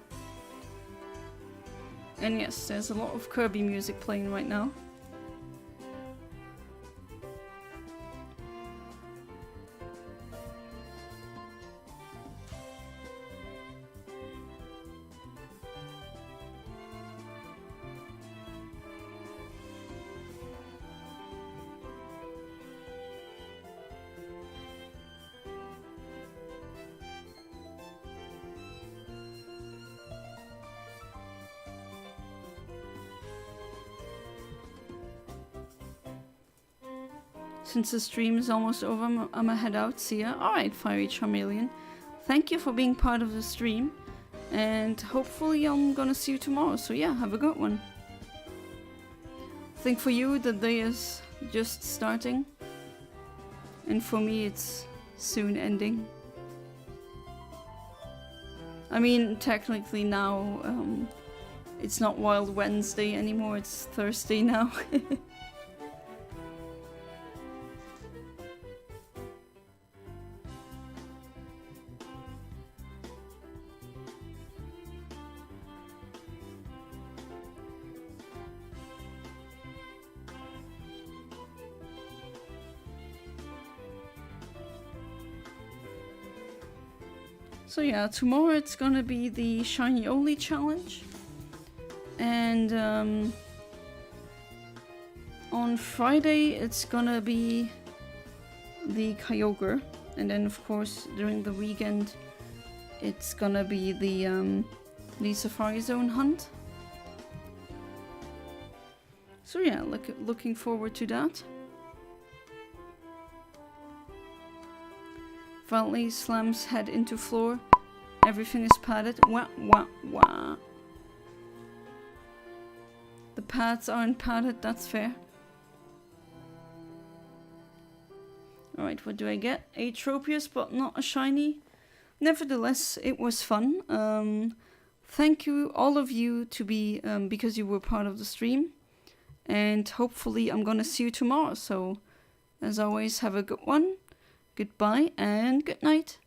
And yes, there's a lot of Kirby music playing right now. Since the stream is almost over, I'm gonna head out. See ya. Alright, Fiery Charmeleon. Thank you for being part of the stream. And hopefully I'm gonna see you tomorrow. So yeah, have a good one. I think for you, the day is just starting. And for me, it's soon ending. I mean, technically now, it's not Wild Wednesday anymore. It's Thursday now. So yeah, tomorrow it's gonna be the Shiny Only challenge. And on Friday it's gonna be the Kyogre. And then of course during the weekend it's gonna be the Safari Zone hunt. So yeah, looking forward to that. Finally slams head into floor. Everything is padded. Wah wah wah. The pads aren't padded, that's fair. Alright, what do I get? A Tropius, but not a shiny. Nevertheless, it was fun. Thank you, all of you, because you were part of the stream. And hopefully I'm gonna see you tomorrow. So, as always, have a good one. Goodbye and good night.